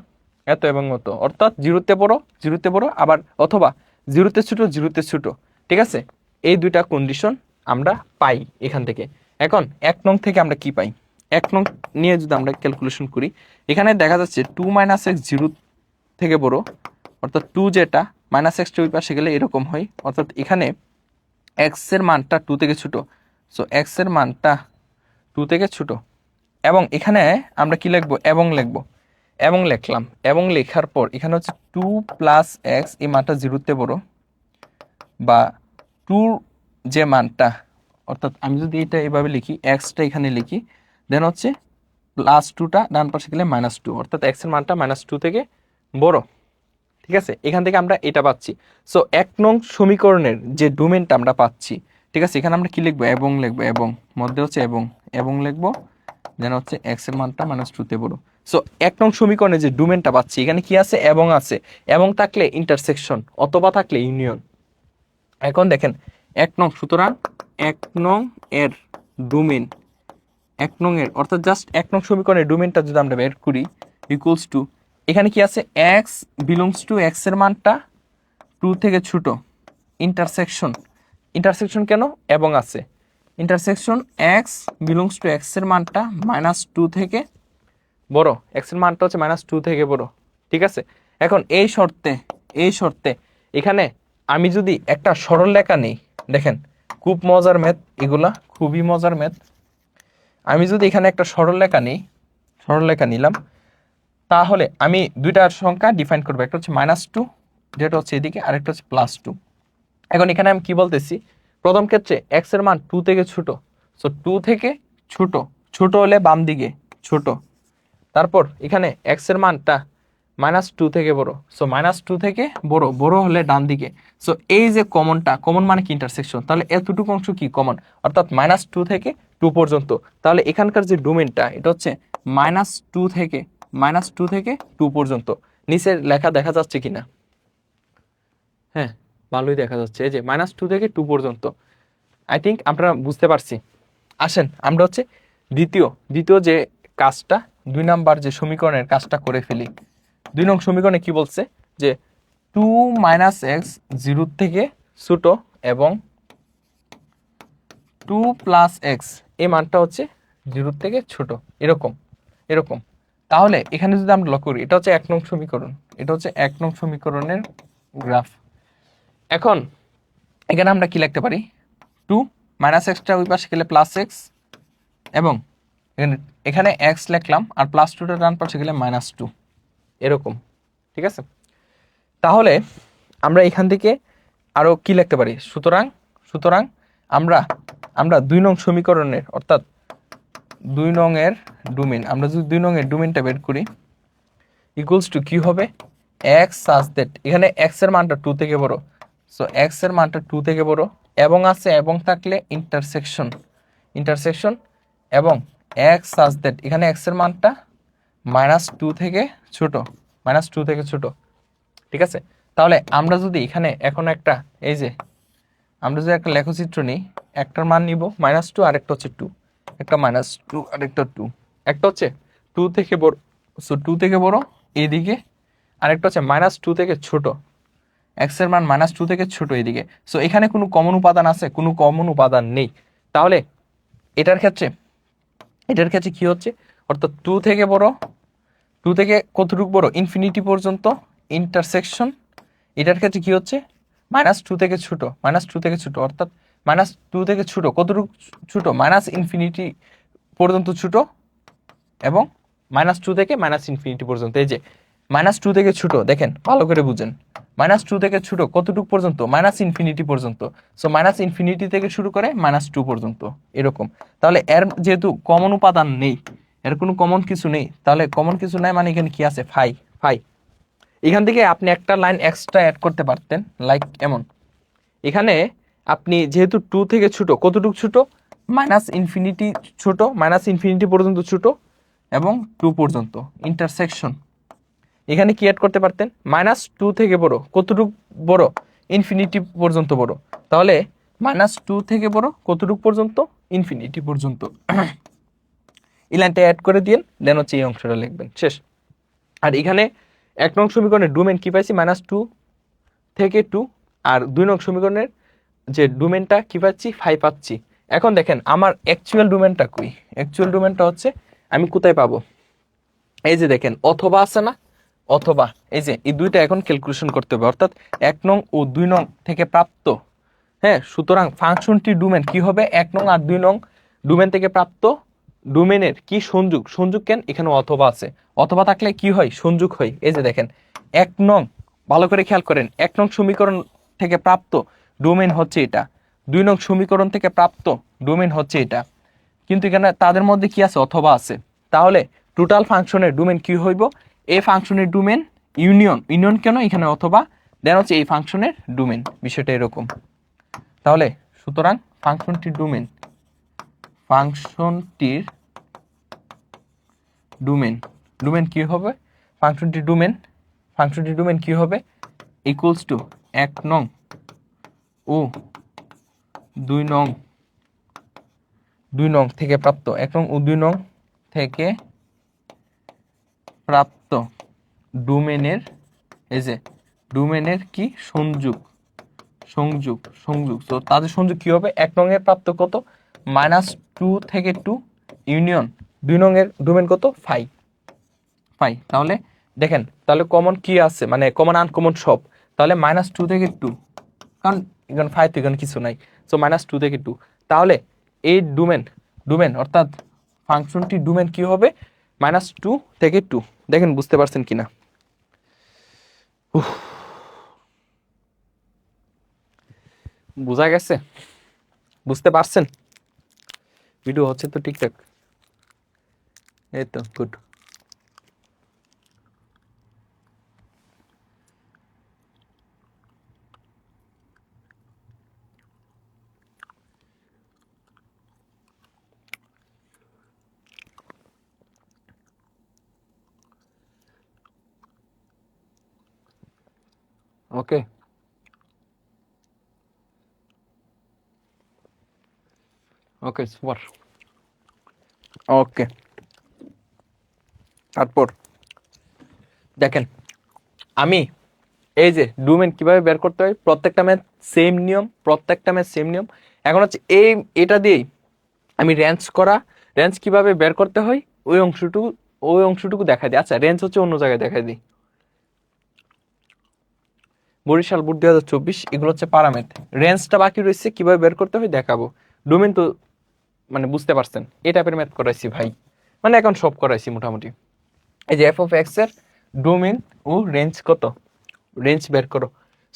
এত এবং অত, অর্থাৎ 0 তে বড়, 0 তে বড়, আবার অথবা 0 তে ছোট, 0 তে ছোট, ঠিক আছে। এই দুইটা কন্ডিশন আমরা পাই এখান থেকে। এখন 1 নং থেকে আমরা কি পাই, 1 নং নিয়ে যদি আমরা ক্যালকুলেশন করি, এখানে দেখা যাচ্ছে 2 মাইনাস এক্স 0 থেকে বড়, অর্থাৎ 2 যেটা মাইনাস এক্স ওই পাশে গেলে এরকম হয়, অর্থাৎ এখানে এক্স এর মানটা 2 থেকে ছোট, সো এক্স এর মানটা 2 থেকে ছোট। এবং এখানে আমরা কি লিখবো, এবং লিখবো, এবং লিখলাম, এবং লেখার পর এখানে হচ্ছে 2 প্লাস এক্স, এই মানটা 0 তে বড়, বা 2 যে মানটা, অর্থাৎ আমি যদি এটা এভাবে লিখি, এক্সটা এখানে লিখি, দেন হচ্ছে প্লাস 2টা ডান পাশে গেলে -2, অর্থাৎ এক্স এর মানটা -2 থেকে বড়, ঠিক আছে। এখান থেকে আমরা এটা পাচ্ছি। সো 1 নং সমীকরণের যে ডোমেনটা আমরা পাচ্ছি, ঠিক আছে, এখানে আমরা কি লিখবো, এবং লিখবো, এবং মধ্যে হচ্ছে এবং লিখবো, দেন হচ্ছে এক্স এর মানটা -2 তে বড়। সো 1 নং সমীকরণে যে ডোমেনটা পাচ্ছি, এখানে কি আছে, এবং আছে, এবং থাকলে ইন্টারসেকশন, অথবা থাকলে ইউনিয়ন। এখন দেখেন 1 নং, সুতরাং 1 নং এর ডোমেন, 1 নং এর অর্থাৎ জাস্ট 1 নং সমীকরণের ডোমেনটা যদি আমরা বের করি, ইকুয়ালস টু এখানে কি আছে, এক্স বিলংস টু এক্স এর মানটা 2 থেকে ছোট, ইন্টারসেকশন কেন এবং আছে, intersection x belongs to x এর মানটা -2 থেকে বড়, এক্স এর মানটা হচ্ছে -2 থেকে বড়, ঠিক আছে। এখন এই শর্তে এখানে আমি যদি একটা সরল রেখা নেই, দেখেন খুব মজার ম্যাথ এগুলা, খুবই মজার ম্যাথ। আমি যদি এখানে একটা সরল রেখা নিলাম, তাহলে আমি দুইটার সংখ্যা ডিফাইন করবো, একটা হচ্ছে -2 যেটা হচ্ছে এদিকে, আরেকটা হচ্ছে +2। এখন এখানে আমি কি বলতেছি, প্রথম ক্ষেত্রে এক্স এর মান 2 থেকে ছোট, সো 2 থেকে ছোট হলে বাম দিকে ছোট, তারপর এখানে এক্স এর মানটা -2 থেকে বড়, সো -2 থেকে বড় হলে ডান দিকে। সো এই যে কমন মানে কি ইন্টারসেকশন, তাহলে এতটুকু অংশ কি কমন, অর্থাৎ -2 থেকে 2 পর্যন্ত। তাহলে এখানকার যে ডোমেনটা এটা হচ্ছে -2 থেকে 2 পর্যন্ত। নিচের লেখা দেখা যাচ্ছে কিনা, হ্যাঁ ভালোই দেখা যাচ্ছে, এই যে -2 থেকে 2 পর্যন্ত। আই থিঙ্ক আপনারা বুঝতে পারছি। আসেন আমরা হচ্ছে দ্বিতীয় যে কাজটা, 2 নাম্বার যে সমীকরণের কাজটা করে ফেলি। 2 নং সমীকরণে কি বলছে যে 2 - x 0 থেকে ছোট এবং 2 + x এই মানটা হচ্ছে 0 থেকে ছোট, এরকম। তাহলে এখানে যদি আমরা লক্ষ্য করি, এটা হচ্ছে 1 নং সমীকরণ, এটা হচ্ছে 1 নং সমীকরণের গ্রাফ। এখন এখানে আমরা কি লিখতে পারি, 2 - xটা ওই পাশে গেলে +x, এবং এখানে x লিখলাম আর +2টা ডান পাশে গেলে -2, এরকম, ঠিক আছে। তাহলে আমরা এখান থেকে আরো কি লিখতে পারি, সুতরাং আমরা 2 নং সমীকরণের, অর্থাৎ 2 নং এর ডোমেন, আমরা যদি 2 নং এর ডোমেনটা বের করি, ইকুয়ালস টু কি হবে, x সাজ দ্যাট, এখানে x এর মানটা 2 থেকে বড়, সো x এর মানটা 2 থেকে বড়, এবং আছে, এবং থাকলে ইন্টারসেকশন এবং x সাজ দ্যাট, এখানে x এর মানটা -2 থেকে ছোট, ঠিক আছে। তাহলে আমরা যদি এখানে এখন একটা, এই যে আমরা যদি একটা লেখচিত্র নিই, একটার মান নিব -2, আরেকটা হচ্ছে 2, একটা -2 আরেকটা 2, একটা হচ্ছে 2 থেকে বড়, সো 2 থেকে বড় এইদিকে, আরেকটা হচ্ছে -2 থেকে ছোট, x এর মান -2 থেকে ছোট এইদিকে। সো এখানে কোনো কমন উপাদান আছে, কোনো কমন উপাদান নেই। তাহলে এটার ক্ষেত্রে কি হচ্ছে, অর্থাৎ 2 থেকে বড়, 2 থেকে কতটুকু বড়, ইনফিনিটি পর্যন্ত, ইন্টারসেকশন, এটার ক্ষেত্রে কি হচ্ছে, -2 থেকে ছোট, অর্থাৎ -2 থেকে ছোট, কতটুকু ছোট, -ইনফিনিটি পর্যন্ত ছোট, এবং -2 থেকে -ইনফিনিটি পর্যন্ত। এই যে -2 থেকে ছোট, দেখেন ভালো করে বুঝেন, -2 থেকে ছোট কতটুকু পর্যন্ত, -ইনফিনিটি পর্যন্ত। সো -ইনফিনিটি থেকে শুরু করে -2 পর্যন্ত, এরকম। তাহলে এর যেহেতু কমন উপাদান নেই, এর কোনো কমন কিছু নেই, তাহলে কমন কিছু নাই মানে এখানে কি আছে, ফাই। এখান থেকে আপনি একটা লাইন এক্সট্রা অ্যাড করতে পারতেন, লাইক এমন, এখানে আপনি যেহেতু 2 থেকে ছোট, কতটুকু ছোট, -ইনফিনিটি ছোট, -ইনফিনিটি পর্যন্ত ছোট, এবং 2 পর্যন্ত, ইন্টারসেকশন, এখানে কি অ্যাড করতে পারতেন, -2 থেকে বড়, কতটুকু বড়, ইনফিনিটি পর্যন্ত বড়, তাহলে -2 থেকে বড় কতটুকু পর্যন্ত, ইনফিনিটি পর্যন্ত। এই লাইনটা অ্যাড করে দিন, দেন হচ্ছে এই অংশটা লিখবেন, শেষ। আর এখানে 1 নং সমীকরণের ডোমেন কি পাইছি, -2 থেকে 2, আর 2 নং সমীকরণের যে ডোমেনটা কি পাচ্ছি, 5 পাচ্ছি। এখন দেখেন আমার অ্যাকচুয়াল ডোমেনটা কই, অ্যাকচুয়াল ডোমেনটা হচ্ছে আমি কোথায় পাবো, এই যে দেখেন অথবা আছে না, অথবা, এই যে এই দুইটা এখন ক্যালকুলেশন করতে হবে, অর্থাৎ 1 নং ও 2 নং থেকে প্রাপ্ত, হ্যাঁ। সুতরাং ফাংশনটি ডোমেন কি হবে, 1 নং আর 2 নং ডোমেন থেকে প্রাপ্ত ডোমেনের কি সংযোগ কেন, এখানে অথবা আছে, অথবা থাকলে কি হয়, সংযোগ হয়। এই যে দেখেন 1 নং, ভালো করে খেয়াল করেন, 1 নং সমীকরণ থেকে প্রাপ্ত ডোমেন হচ্ছে এটা, 2 নং সমীকরণ থেকে প্রাপ্ত ডোমেন হচ্ছে এটা, কিন্তু এখানে তাদের মধ্যে কি আছে, অথবা আছে। তাহলে টোটাল ফাংশনের ডোমেন কি হইব, এই ফাংশনের ডোমেন ইউনিয়ন কেন, এখানে অথবা, দেন হচ্ছে এই ফাংশনের ডোমেন, বিষয়টা এরকম। তাহলে সুতরাং ফাংশনটির ডোমেন কি হবে, ফাংশনটির ডোমেন কি হবে, ইকুয়ালস টু 1 নং ও 2 নং থেকে প্রাপ্ত, 1 নং ও 2 নং থেকে প্রাপ্ত ডোমেনের, এই যে ডোমেনের কি সংযোগ, সংযোগ সংযোগ তো তাদের সংযোগ কি হবে? 1 নং এর প্রাপ্ত কত? -2 থেকে 2 ইউনিয়ন 2 নং এর ডোমেন কত? 5 5। তাহলে দেখেন, তাহলে কমন কি আছে, মানে কমন আনকমন সব। তাহলে -2 থেকে 2, কারণ এখানে 5 তো এখানে কিছু নাই, সো -2 থেকে 2। তাহলে এই ডোমেন, ডোমেন অর্থাৎ ফাংশনটি ডোমেন কি হবে? -2 থেকে 2। দেখেন বুঝতে পারছেন কিনা? বোঝা গেছে? বুঝতে পারছেন? ভিডিও হচ্ছে তো ঠিকঠাক? এই তো গুড। ওকে, ওকে সুপার। ওকে, তারপর দেখেন, আমি এই যে ডোমেন কিভাবে বের করতে হয়, প্রত্যেকটা ম্যাথ সেম নিয়ম, প্রত্যেকটা ম্যাথ সেম নিয়ম। এখন হচ্ছে এটা দিয়েই আমি রেঞ্জ কিভাবে বের করতে হয় ওই অংশটুকু দেখাই দিই। আচ্ছা, রেঞ্জ হচ্ছে অন্য জায়গায় দেখাই দিই। বরিশাল বোর্ড 2024, এগুলো হচ্ছে প্যারামিট। রেঞ্জটা বাকি রয়েছে, কিভাবে বের করতে হয় দেখাবো। ডোমেন তো মানে বুঝতে পারছেন, এই টাইপের ম্যাথ করাইছি ভাই, মানে এখন সব করাইছি মোটামুটি। এই যে f(x) এর ডোমেন ও রেঞ্জ কত, রেঞ্জ বের করো।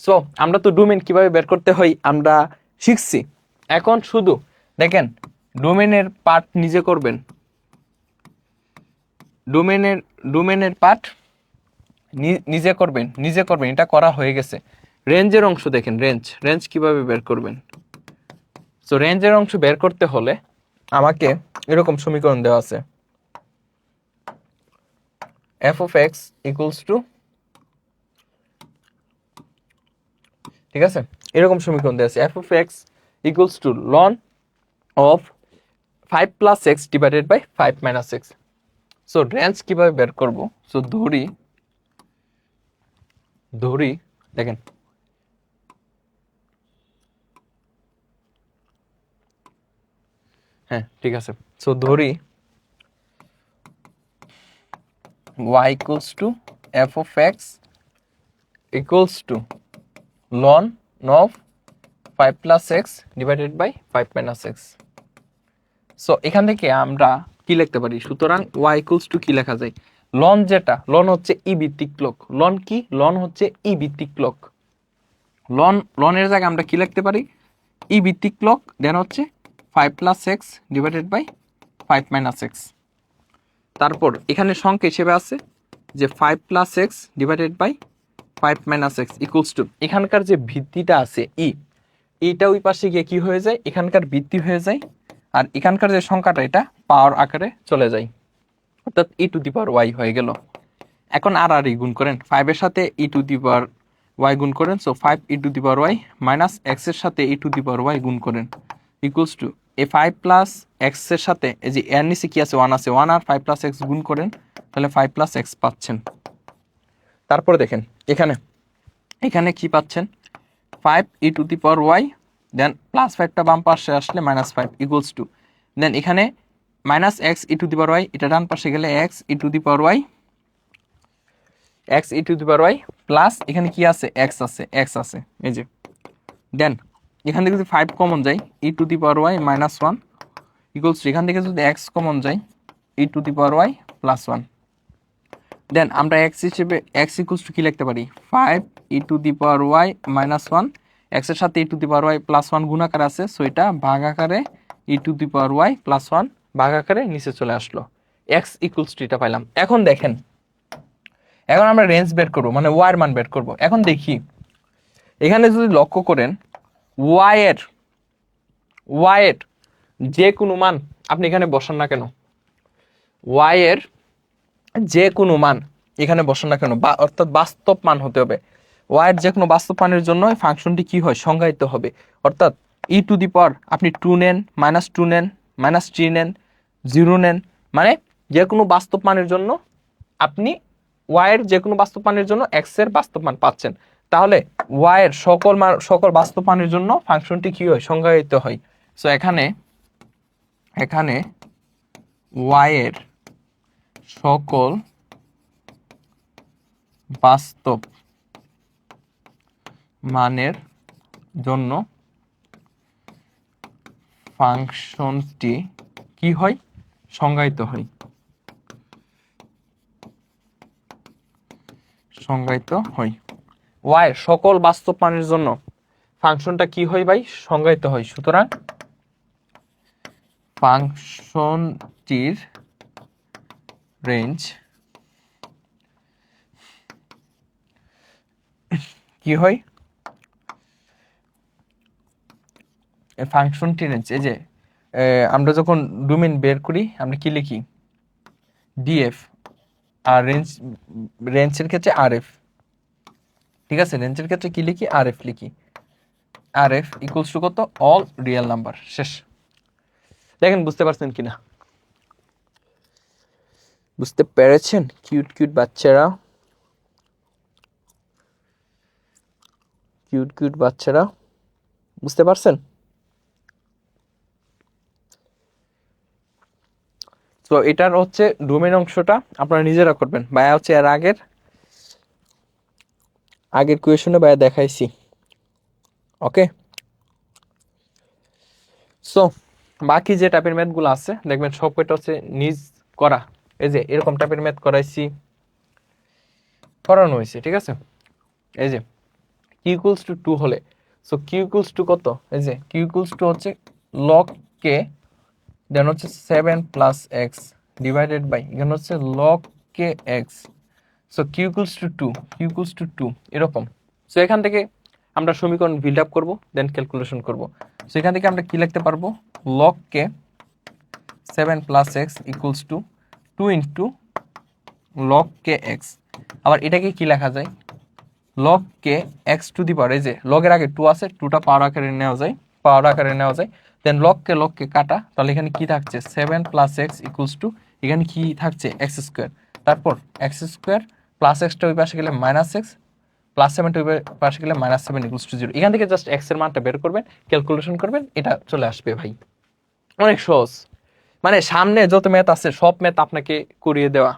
সো আমরা তো ডোমেন কিভাবে বের করতে হয় আমরা শিখছি। এখন শুধু দেখেন, ডোমেনের পার্ট নিজে করবেন, ডোমেনের পার্ট নিজে করবেন, এটা করা হয়ে গেছে। রেঞ্জের অংশ দেখেন, রেঞ্জ কিভাবে বের করবেন। সো রেঞ্জের অংশ বের করতে হলে আমাকে এরকম সমীকরণ দেওয়া আছে, f(x) ইকুয়ালস টু, ঠিক আছে, এরকম সমীকরণ দেওয়া আছে, f(x) equals to ln of 5 plus x divided by 5 minus x। So range কিভাবে বের করব? সো ধরি দেখেন, হ্যাঁ ঠিক আছে। সো ধরি y equals to f(x) equals to ln of 5 plus x divided by 5 minus x। So এখান থেকে আমরা কি লিখতে পারি? সুতরাং y ইকুয়ালস টু কি লেখা যায়? লন যেটা, লন হচ্ছে ই ভিত্তিক লোক। লন কি? লন হচ্ছে ই ভিত্তিক লোক। লনের জায়গায় আমরা কি লিখতে পারি? ই ভিত্তিক লোক, দেন হচ্ছে 5 plus x divided by 5 minus x. তারপর এখানে সংখ্যা হিসেবে আছে যে 5 plus x divided by 5 minus x equals to, এখানকার যে ভিত্তিটা আছে এইটা ওই পাশে গিয়ে কি হয়ে যায়? এখানকার ভিত্তি হয়ে যায়, আর এখানকার যে সংখ্যাটা এটা পাওয়ার আকারে চলে যায়, অর্থাৎ ই টু দি পাওয়ার ওয়াই হয়ে গেল। এখন আর গুণ করেন, 5 এর সাথে e to the power y গুণ করেন। So 5 e to the power y minus x এর সাথে e to the power y গুণ করেন ইকুয়ালস টু, এই 5 প্লাস এক্স এর সাথে এই যে এর নিচে কি আছে? 1 আছে, 1 আর 5 প্লাস এক্স গুণ করেন, তাহলে 5 প্লাস এক্স পাচ্ছেন। তারপরে দেখেন এখানে কি পাচ্ছেন? 5 e to the power y, then plus 5টা বাম পাশে আসলে মাইনাস 5 ইকুয়ালস টু, দেন এখানে minus x e to the power y, এটা ডান পাশে গেলে x e to the power y, x e to the power y plus এখানে কি আছে? এক্স আছে, এই যে। দেন এখান থেকে যদি 5 কমন যায়, e to the power y minus 1 equals to, এখান থেকে যদি এক্স কমন যায়, e to the power y plus 1। Then আমরা এক্স হিসেবে এক্স ইকুয়ালস টু কি লিখতে পারি? 5 e to the power y minus 1, x এর সাথে e to the power y plus 1 গুণ আকারে আছে, সো এটা ভাগ আকারে e to the power y plus 1 ভাগ আকারে নিচে চলে আসলো, এক্স ইকুয়ালস টু এটা পাইলাম। এখন দেখেন, এখন আমরা রেঞ্জ বের করবো, মানে ওয়াই এর মান বের করবো। এখন দেখি এখানে যদি লক্ষ্য করেন, ওয়াই এর যে কোনো মান আপনি এখানে বসান না কেন, ওয়াই এর যে কোনো মান এখানে বসান না কেন, অর্থাৎ বাস্তব মান হতে হবে। ওয়াই এর যে কোনো বাস্তব মানের জন্য ফাংশনটি কি হয়? সংজ্ঞায়িত হবে। অর্থাৎ ই টু দি পাওয়ার আপনি 2 নেন, -2 নেন, -3 নেন, 0 নেন, মানে যে কোনো বাস্তব মানের জন্য আপনি ওয়াই এর যে কোনো বাস্তব মানের জন্য এক্স এর বাস্তব মান পাচ্ছেন। তাহলে ওয়াই এর সকল বাস্তব মানের জন্য ফাংশনটি কি হয়, সংজ্ঞায়িত হয়। সো এখানে ওয়াই এর সকল বাস্তব মানের জন্য ফাংশনটি কি হয়, সংজ্ঞায়িত হয়। ওয়াই এর সকল বাস্তব মানের জন্য ফাংশনটা কি হয় ভাই, সংজ্ঞায়িত হয়। সুতরাং ফাংশনটির রেঞ্জ কি হয়, ফাংশনটির রেঞ্জ, এই যে আমরা যখন ডোমেইন বের করি আমরা কি লিখি, ডিএফ, আর রেঞ্জের ক্ষেত্রে আরএফ। ঠিক আছে, রেঞ্জের ক্ষেত্রে কি লিখি, আরএফ লিখি। আরএফ ইকুয়ালস টু কত, অল রিয়েল নাম্বার। শেষ। দেখেন বুঝতে পারছেন কিনা, বুঝতে পেরেছেন কিউট কিউট বাচ্চারা, বুঝতে পারছেন? তো এটার হচ্ছে ডোমেইন অংশটা আপনারা নিজেরা করবেন। ভাইয়া হচ্ছে এর আগের কোয়েশনে ভাইয়া দেখাইছি। ওকে, সো বাকি যে টাইপের ম্যাথগুলো আছে দেখবেন সব কয়টা হচ্ছে নিজ করা। এই যে এরকম টাইপের ম্যাথ করানো হয়েছে। ঠিক আছে, এই যে কিউ ইকুয়ালস টু 2 হলে, সো কিউ ইকুয়ালস টু কত, এই যে কিউ ইকুয়ালস টু হচ্ছে লগ কে, দেন হচ্ছে 7 প্লাস এক্স ডিভাইডেড বাই, এখানে হচ্ছে log k x. So q equals to 2 এরকম। সো এখান থেকে আমরা সমীকরণ বিল্ড আপ করবো, দেন ক্যালকুলেশন করব। সো এখান থেকে আমরা কি লিখতে পারবো, log k 7 plus x equals to 2 into log k x. আবার এটাকে কি লেখা যায়, log k x to the power, এই যে লগের আগে 2 আছে, 2টা পাওয়ার আকারে নেওয়া যায়, দেন লগ কে কাটা, তাহলে এখানে কি থাকছে 7 প্লাস এক্স ইকুয়ালস টু, এখানে কি থাকছে এক্স স্কোয়ার, তারপর এক্স স্কোয়ার প্লাস এক্সটা ওই পাশে গেলে মাইনাস এক্স, প্লাস 7টা ওই পাশে গেলে -7 ইকুয়ালস টু 0। এখান থেকে জাস্ট এক্স এর মানটা বের করবেন, ক্যালকুলেশন করবেন, এটা চলে আসবে ভাই। অনেক সহজ, মানে সামনে যত ম্যাথ আছে সব ম্যাথ আপনাকে করিয়ে দেওয়া,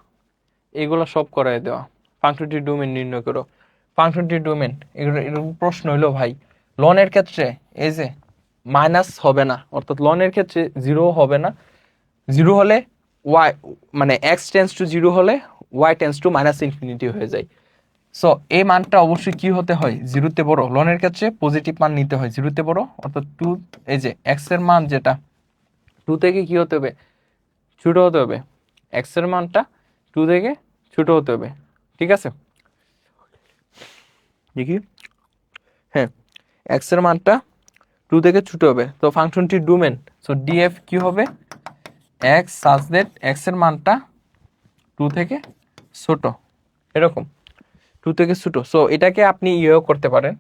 এগুলো সব করাই দেওয়া। ফাংশনটির ডোমেইন নির্ণয় করো, ফাংশনটির ডোমেইন, এরকম প্রশ্ন হইলো ভাই লনের ক্ষেত্রে এই যে মাইনাস হবে না, অর্থাৎ লনের ক্ষেত্রে 0 হবে না, 0 হলে ওয়াই মানে এক্স টেন্স টু 0 হলে ওয়াই টেন্স টু -ইনফিনিটি হয়ে যায়। সো এই মানটা অবশ্যই কি হতে হয়, 0-তে বড়। লনের ক্ষেত্রে পজিটিভ মান নিতে হয়, 0-তে বড়, অর্থাৎ 2, এই যে এক্স এর মান যেটা 2 থেকে কি হতে হবে, ছোট হতে হবে, এক্স এর মানটা 2 থেকে ছোট হতে হবে। ঠিক আছে, দেখি, হ্যাঁ এক্স এর মানটা 2 থেকে ছোট হবে। তো ফাংশনটির ডোমেইন, সো ডিএফ কি হবে, এক্স সাচ দ্যাট এক্স এর মানটা 2 থেকে ছোট, এরকম 2 থেকে ছোট। সো এটাকে আপনি ইয়েও করতে পারেন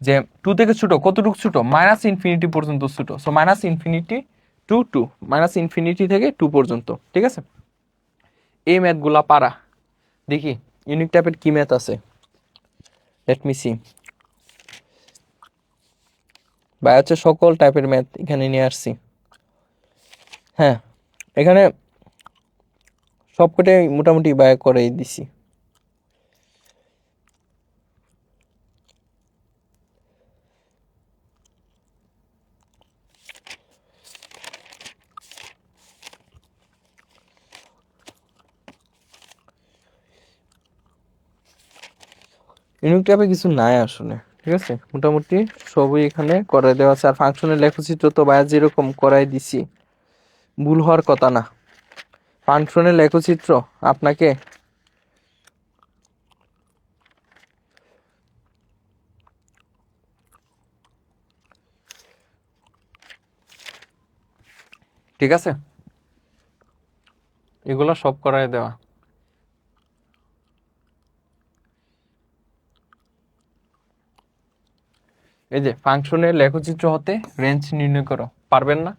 যে 2 থেকে ছোট কতটুকু ছোট, -ইনফিনিটি পর্যন্ত ছোট। সো -ইনফিনিটি টু 2, -ইনফিনিটি থেকে 2 পর্যন্ত। ঠিক আছে, এই ম্যাথগুলা পারা। দেখি ইউনিক টাইপের কি ম্যাথ আছে, লেট মি সি। ভাই হচ্ছে সকল টাইপের ম্যাথ এখানে নিয়ে আসছি। হ্যাঁ, এখানে সবকটাই মোটামুটি বাই করে দিছি। ইউনিক টাইপে কিছু নাই আসলে। ঠিক আছে, মোটামুটি সবই এখানে করে দেওয়া আছে। আর ফাংশনের লেখচিত্র তো ভাইয়া যেরকম করাই দিছি, ভুল হওয়ার কথা না। ফাংশনের লেখচিত্র আপনাকে ঠিক আছে, এগুলো সব করাই দেওয়া। এই যে ফাংশনের লেখচিত্র হতে রেঞ্জ নির্ণয় করো, পারবেন না?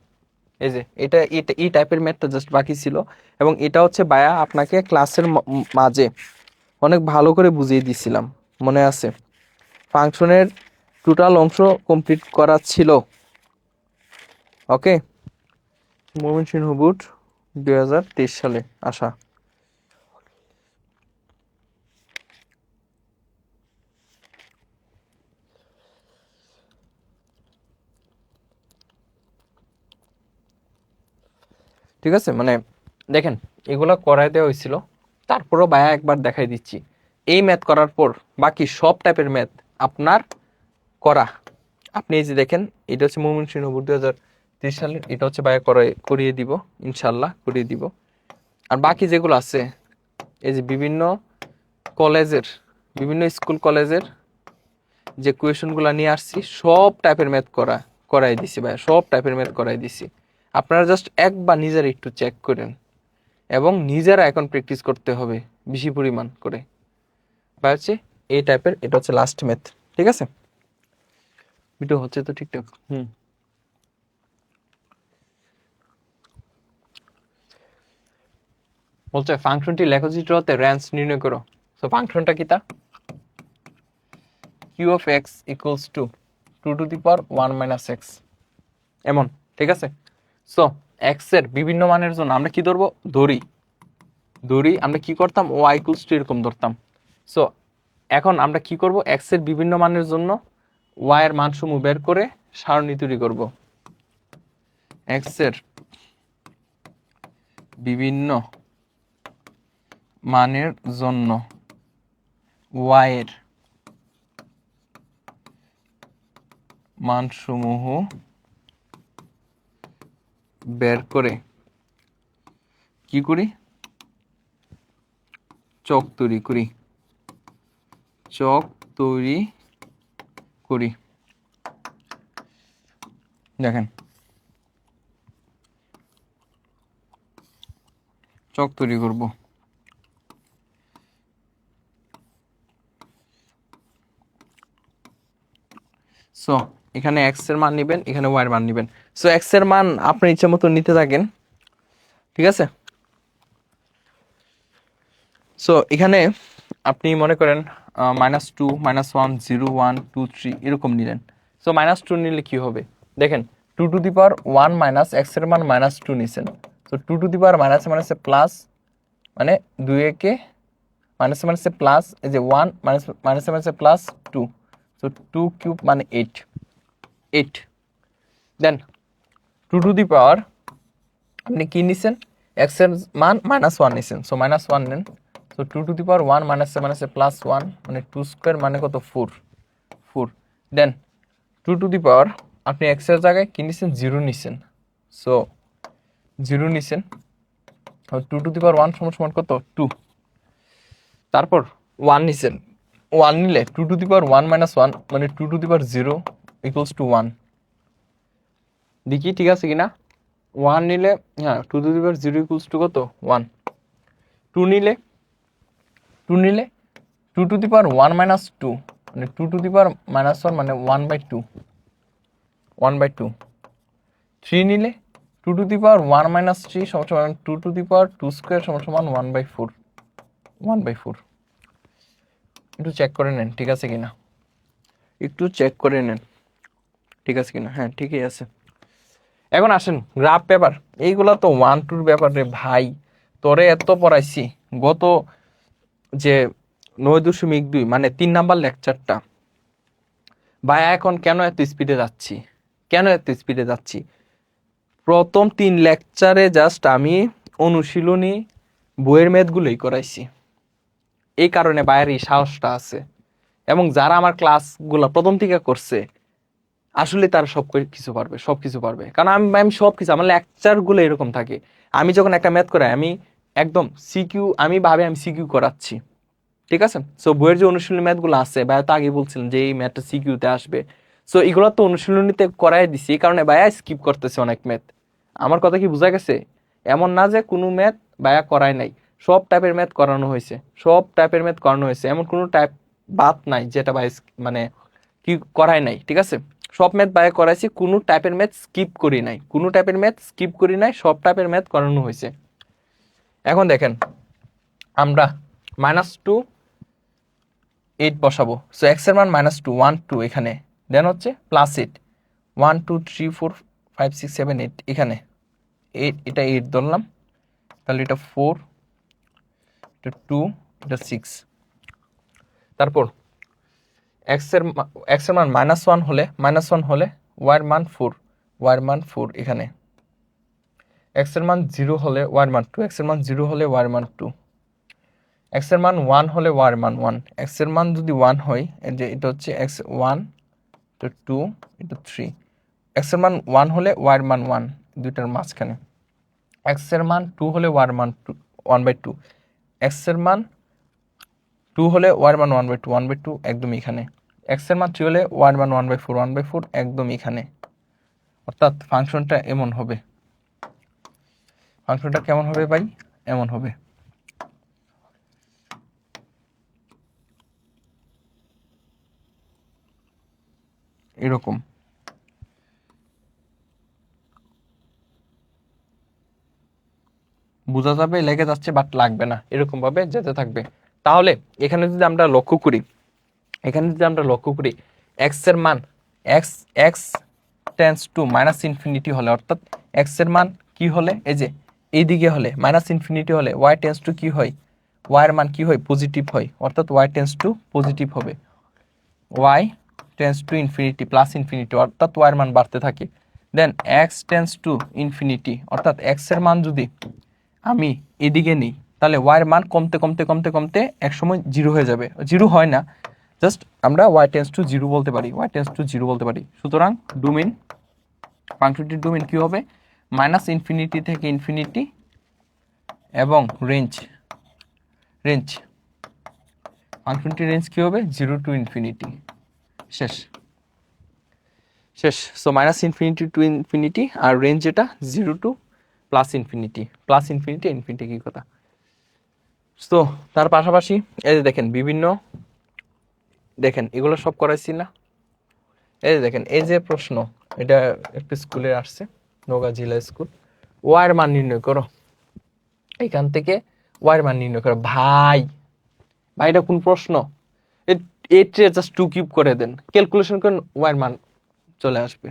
এই যে এটা এই টাইপের ম্যাথটা জাস্ট বাকি ছিল, এবং এটা হচ্ছে ভাইয়া আপনাকে ক্লাসের মাঝে অনেক ভালো করে বুঝিয়ে দিছিলাম, মনে আছে? ফাংশনের টোটাল অংশ কমপ্লিট করা ছিল। ওকে, ময়মনসিংহ বোর্ড 2023 সালে আসা। ঠিক আছে, মানে দেখেন এগুলা করাই দেওয়া হয়েছিল, তারপরও ভাইয়া একবার দেখাই দিচ্ছি। এই ম্যাথ করার পর বাকি সব টাইপের ম্যাথ আপনার করা। আপনি এই যে দেখেন, এটা হচ্ছে ময়মনসিংহ বোর্ড 2023 সালের, এটা হচ্ছে ভাইয়া করিয়ে দিব, ইনশাল্লাহ করিয়ে দিব। আর বাকি যেগুলো আছে, এই যে বিভিন্ন কলেজের, বিভিন্ন স্কুল কলেজের যে কোয়েশনগুলো নিয়ে আসছি, সব টাইপের ম্যাথ করাই দিছি ভাইয়া, সব টাইপের ম্যাথ করাই দিছি। আপনারা জাস্ট একবার নিজেরা একটু চেক করেন, এবং নিজেরা এখন প্র্যাকটিস করতে হবে বেশি পরিমাণ করে। বা হচ্ছে এই টাইপের, এটা হচ্ছে লাস্ট ম্যাথ। ঠিক আছে, ভিডিও হচ্ছে তো ঠিকঠাক? বলছে ফাংশনটি লেখচিত্রতে রেঞ্জ নির্ণয় করো। সো ফাংশনটা কি তা? Q of x equals to 2 to the power 1 minus x, এমন। ঠিক আছে, সো এক্স এর বিভিন্ন মানের জন্য আমরা কি ধরবো? ধরি আমরা কি করতাম? ওয়াই ইকুয়ালস টু এরকম ধরতাম। সো এখন আমরা কি করব? এক্স এর বিভিন্ন মানের জন্য ওয়াই এর মানসমূহ বের করে সারণী তৈরি করব। এক্স এর বিভিন্ন মানের জন্য ওয়াই এর মানসমূহ বের করে কি করি? চক তৈরি করি। দেখেন, চক তৈরি করব। সো এখানে এক্স এর মান নিবেন, এখানে ওয়াই এর মান নিবেন। সো এক্স এর মান আপনার ইচ্ছা মতো নিতে থাকেন। ঠিক আছে, সো এখানে আপনি মনে করেন -2, -1, 0, 1, 2, 3 এরকম নিলেন। সো -2 নিলে কি হবে? দেখেন 2 to the power 1 minus x এর মান -2 নিছেন। সো 2 টু দি পাওয়ার মাইনাসে প্লাস, মানে 2 একে মাইনাসে প্লাস, এই যে 1 মাইনাসে প্লাস 2। সো 2 কিউব মানে 8। দেন 2 টু দি পাওয়ার আপনি কি নিছেন? এক্স এর মান -1 নিছেন। সো -1 নেন। সো 2 টু দি পাওয়ার 1 মাইনাসে প্লাস 1, মানে 2 স্কোয়ার মানে কত? 4। দেন 2 টু দি পাওয়ার আপনি এক্স এর জায়গায় কি নিছেন? 0 নিছেন। সো 0 নিছেন। 2 টু দি পাওয়ার 1 সমান কত? 2। তারপর 1 নিছেন। 1 নিলে 2 টু দি পাওয়ার 1 মাইনাস 1, মানে 2 to the power 0 equals to 1। দেখি ঠিক আছে কিনা? 1 নিলে, হ্যাঁ, 2 to the power 0 equals to কত? 1। 2 নিলে 2 টু দি পাওয়ার 1 মাইনাস 2, মানে 2 টু দি পাওয়ার -1, মানে 1/2। 1/2। 3 নিলে 2 টু দি পাওয়ার 1 মাইনাস 3 সমান 2 টু দি পাওয়ার 2 স্কোয়ার সমান 1/4। 1/4। একটু চেক করে নেন ঠিক আছে কিনা, একটু চেক করে নেন ঠিক আছে কিনা। হ্যাঁ, ঠিকই আছে। এখন আসেন গ্রাফ পেপার, এইগুলা তো 1-2 ব্যাপার রে ভাই। তোরে এত পড়াইছি গত যে 9.2, মানে 3 নাম্বার লেকচারটা। ভাই এখন কেন এত স্পিডে যাচ্ছি? প্রথম 3 লেকচারে জাস্ট আমি অনুশীলনী বইয়ের ম্যাথগুলোই করাইছি। এই কারণে ভাইয়ের এই সাহসটা আছে, এবং যারা আমার ক্লাসগুলো প্রথম থেকে করছে আসলে তারা সবকিছু পারবে। কারণ আমি সবকিছু, আমার লেকচারগুলো এরকম থাকে। আমি যখন একটা ম্যাথ করাই, আমি একদম সিকিউ, আমি সিকিউ করাচ্ছি। ঠিক আছে, সো বইয়ের যে অনুশীলনী ম্যাথগুলো আছে, ভাইয়া তো আগে বলছিলেন যে এই ম্যাথটা সিকিউতে আসবে। সো এগুলো তো অনুশীলনীতে করাই দিছি, এই কারণে ভাইয়া স্কিপ করতেছে অনেক ম্যাথ। আমার কথা কি বোঝা গেছে? এমন না যে কোনো ম্যাথ ভাইয়া করায় নাই, সব টাইপের ম্যাথ করানো হয়েছে। এমন কোনো টাইপ বাদ নাই যেটা ভাই মানে কি করায় নাই। ঠিক আছে, সব ম্যাথ ভাইয়া করাইছি, কোনো টাইপের ম্যাথ স্কিপ করি নাই, সব টাইপের ম্যাথ করানো হয়েছে। এখন দেখেন, আমরা -2 8 বসাবো। সো এক্স এর মান -2 1 2 এখানে, দেন হচ্ছে +8 1 2 3 4 5 6 7 8 এখানে 8, এটা 8 ধরলাম, তাহলে এটা 4, এটা 2, এটা 6। তারপর এক্স এর মান -1 হলে y এর মান 4, y এর মান 4 এখানে। এক্স এর মান 0 হলে y এর মান 2, এক্স এর মান 0 হলে y এর মান 2। এক্স এর মান 1 হলে y এর মান 1, এক্স এর মান যদি 1 হয়, এই যে এটা হচ্ছে x 1, এটা 2, এটা 3। এক্স এর মান 1 হলে y এর মান 1, দুইটার মাঝখানে। এক্স এর মান 2 হলে y এর মান 1/2, এক্স এর মান 2 হলে y এর মান 1/2, 1/2 একদম এখানে। এক্স এর মান 3 হলে y এর মান 1/4, 1/4 একদম এখানে। অর্থাৎ ফাংশনটা এমন হবে। ফাংশনটা কেমন হবে ভাই? এমন হবে। এরকম। বোঝা যাবে, লেগে যাচ্ছে, বাট লাগবে না, এরকম ভাবে যেতে থাকবে। তাহলে এখানে যদি আমরা লক্ষ্য করি, এক্স এর মান এক্স টেন্স টু -ইনফিনিটি হলে, অর্থাৎ এক্স এর মান কি হলে, এই যে এইদিকে হলে -ইনফিনিটি হলে ওয়াই টেন্স টু কি হয়, ওয়াই এর মান কি হয়, পজিটিভ হয়, অর্থাৎ ওয়াই টেন্স টু পজিটিভ হবে। Y tends to infinity +infinity, অর্থাৎ ওয়াই এর মান বাড়তে থাকে। Then x tends to infinity, অর্থাৎ এক্স এর মান যদি আমি এদিকে নিই, তাহলে ওয়াই এর মান কমতে কমতে কমতে কমতে একসময় 0 হয়ে যাবে। 0 হয় না, জাস্ট আমরা ওয়াই টেন্স টু 0 বলতে পারি, ওয়াই টেন্স টু 0 বলতে পারি। সুতরাং ডোমেইন, ফাংশনটির ডোমেইন কি হবে, -ইনফিনিটি থেকে ইনফিনিটি এবং রেঞ্জ, ফাংশনটির রেঞ্জ কি হবে, 0 টু ইনফিনিটি। শেষ। সো -ইনফিনিটি টু ইনফিনিটি, আর রেঞ্জ এটা 0 টু +ইনফিনিটি, ইনফিনিটি কি কথা। তো তার পাশাপাশি এই যে দেখেন বিভিন্ন, দেখেন এগুলো সব করাইছি না, এই যে দেখেন এই যে প্রশ্ন, এটা একটা স্কুলে আসছে, নওগাঁ জেলা স্কুল। ওয়াই এর মান নির্ণয় করো, এখান থেকে ওয়াই এর মান নির্ণয় করো। ভাই এটা কোন প্রশ্ন? এটা জাস্ট 2 কিউব করে দেন, ক্যালকুলেশন করেন, ওয়াই এর মান চলে আসবে।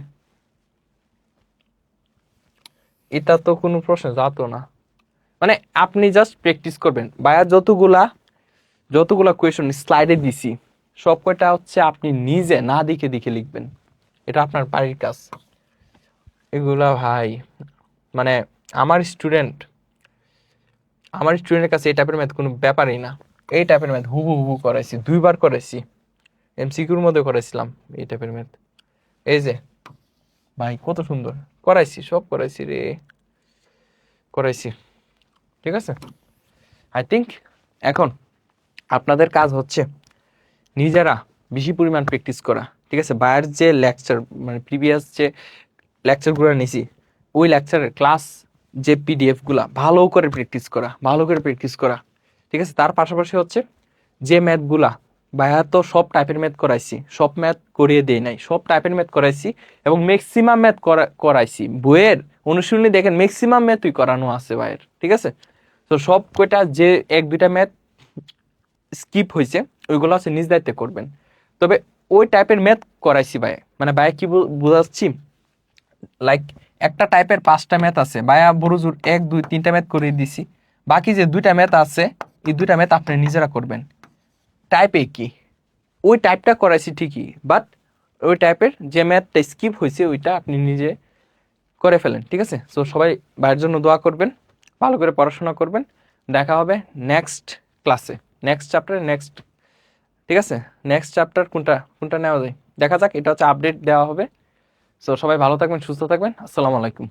এটা তো কোনো প্রশ্ন যাতো না। মানে আপনি জাস্ট প্র্যাকটিস করবেন। ভাইয়া যতগুলা কোয়েশন স্লাইডে দিছি, সব কয়টা হচ্ছে আপনি নিজে না দেখে দেখে লিখবেন, এটা আপনার বাড়ির কাজ। এগুলা ভাই মানে আমার স্টুডেন্টের কাছে এই টাইপের ম্যাথ কোনো ব্যাপারই না। এই টাইপের ম্যাথ হুবহু করাইছি, 2বার করাইছি, এমসিকিউর মধ্যে করাইছিলাম এই টাইপের ম্যাথ। এই যে ভাই কত সুন্দর করাইছি, সব করাইছি রে, করাইছি। ঠিক আছে, আই থিঙ্ক এখন আপনাদের কাজ হচ্ছে নিজেরা বেশি পরিমাণ প্র্যাকটিস করা। ঠিক আছে, বাইরের যে লেকচার, মানে প্রিভিয়াস যে লেকচারগুলো নিছি, ওই লেকচারের ক্লাস যে পিডিএফগুলা ভালো করে প্র্যাকটিস করা। ঠিক আছে, তার পাশাপাশি হচ্ছে যে ম্যাথগুলা, ভাইয়া তো সব টাইপের ম্যাথ করাইছি, সব ম্যাথ করিয়ে দেই নাই, সব টাইপের ম্যাথ করাইছি এবং ম্যাক্সিমাম ম্যাথ করাইছি। বইয়ের অনুশীলনী দেখেন ম্যাক্সিমাম ম্যাথই করানো আছে ভাইয়ের। ঠিক আছে, তো সব কয়টা যে 1-2টা ম্যাথ স্কিপ হয়েছে, ওইগুলো হচ্ছে নিজ দায়িত্বে করবেন। তবে ওই টাইপের ম্যাথ করাইছি ভাই, মানে ভাই কি বোঝাচ্ছি, লাইক একটা টাইপের 5টা ম্যাথ আছে, ভাইয়া বড়জোর 1 2 3টা ম্যাথ করে দিছি, বাকি যে 2টা ম্যাথ আছে, এই 2টা ম্যাথ আপনি নিজেরা করবেন। টাইপ কি ওই টাইপটা করাইছি ঠিকই, বাট ওই টাইপের যে ম্যাথটা স্কিপ হয়েছে ওইটা আপনি নিজে করে ফেলেন। ঠিক আছে, সো সবাই ভাইয়ের জন্য দোয়া করবেন, ভালো করে পড়াশোনা করবেন। দেখা হবে নেক্সট ক্লাসে, নেক্সট চ্যাপ্টারে, ঠিক আছে, নেক্সট চ্যাপ্টার কোনটা নেওয়া যায় দেখা যাক, এটা হচ্ছে আপডেট দেওয়া হবে। সো সবাই ভালো থাকবেন, সুস্থ থাকবেন, আসসালামু আলাইকুম।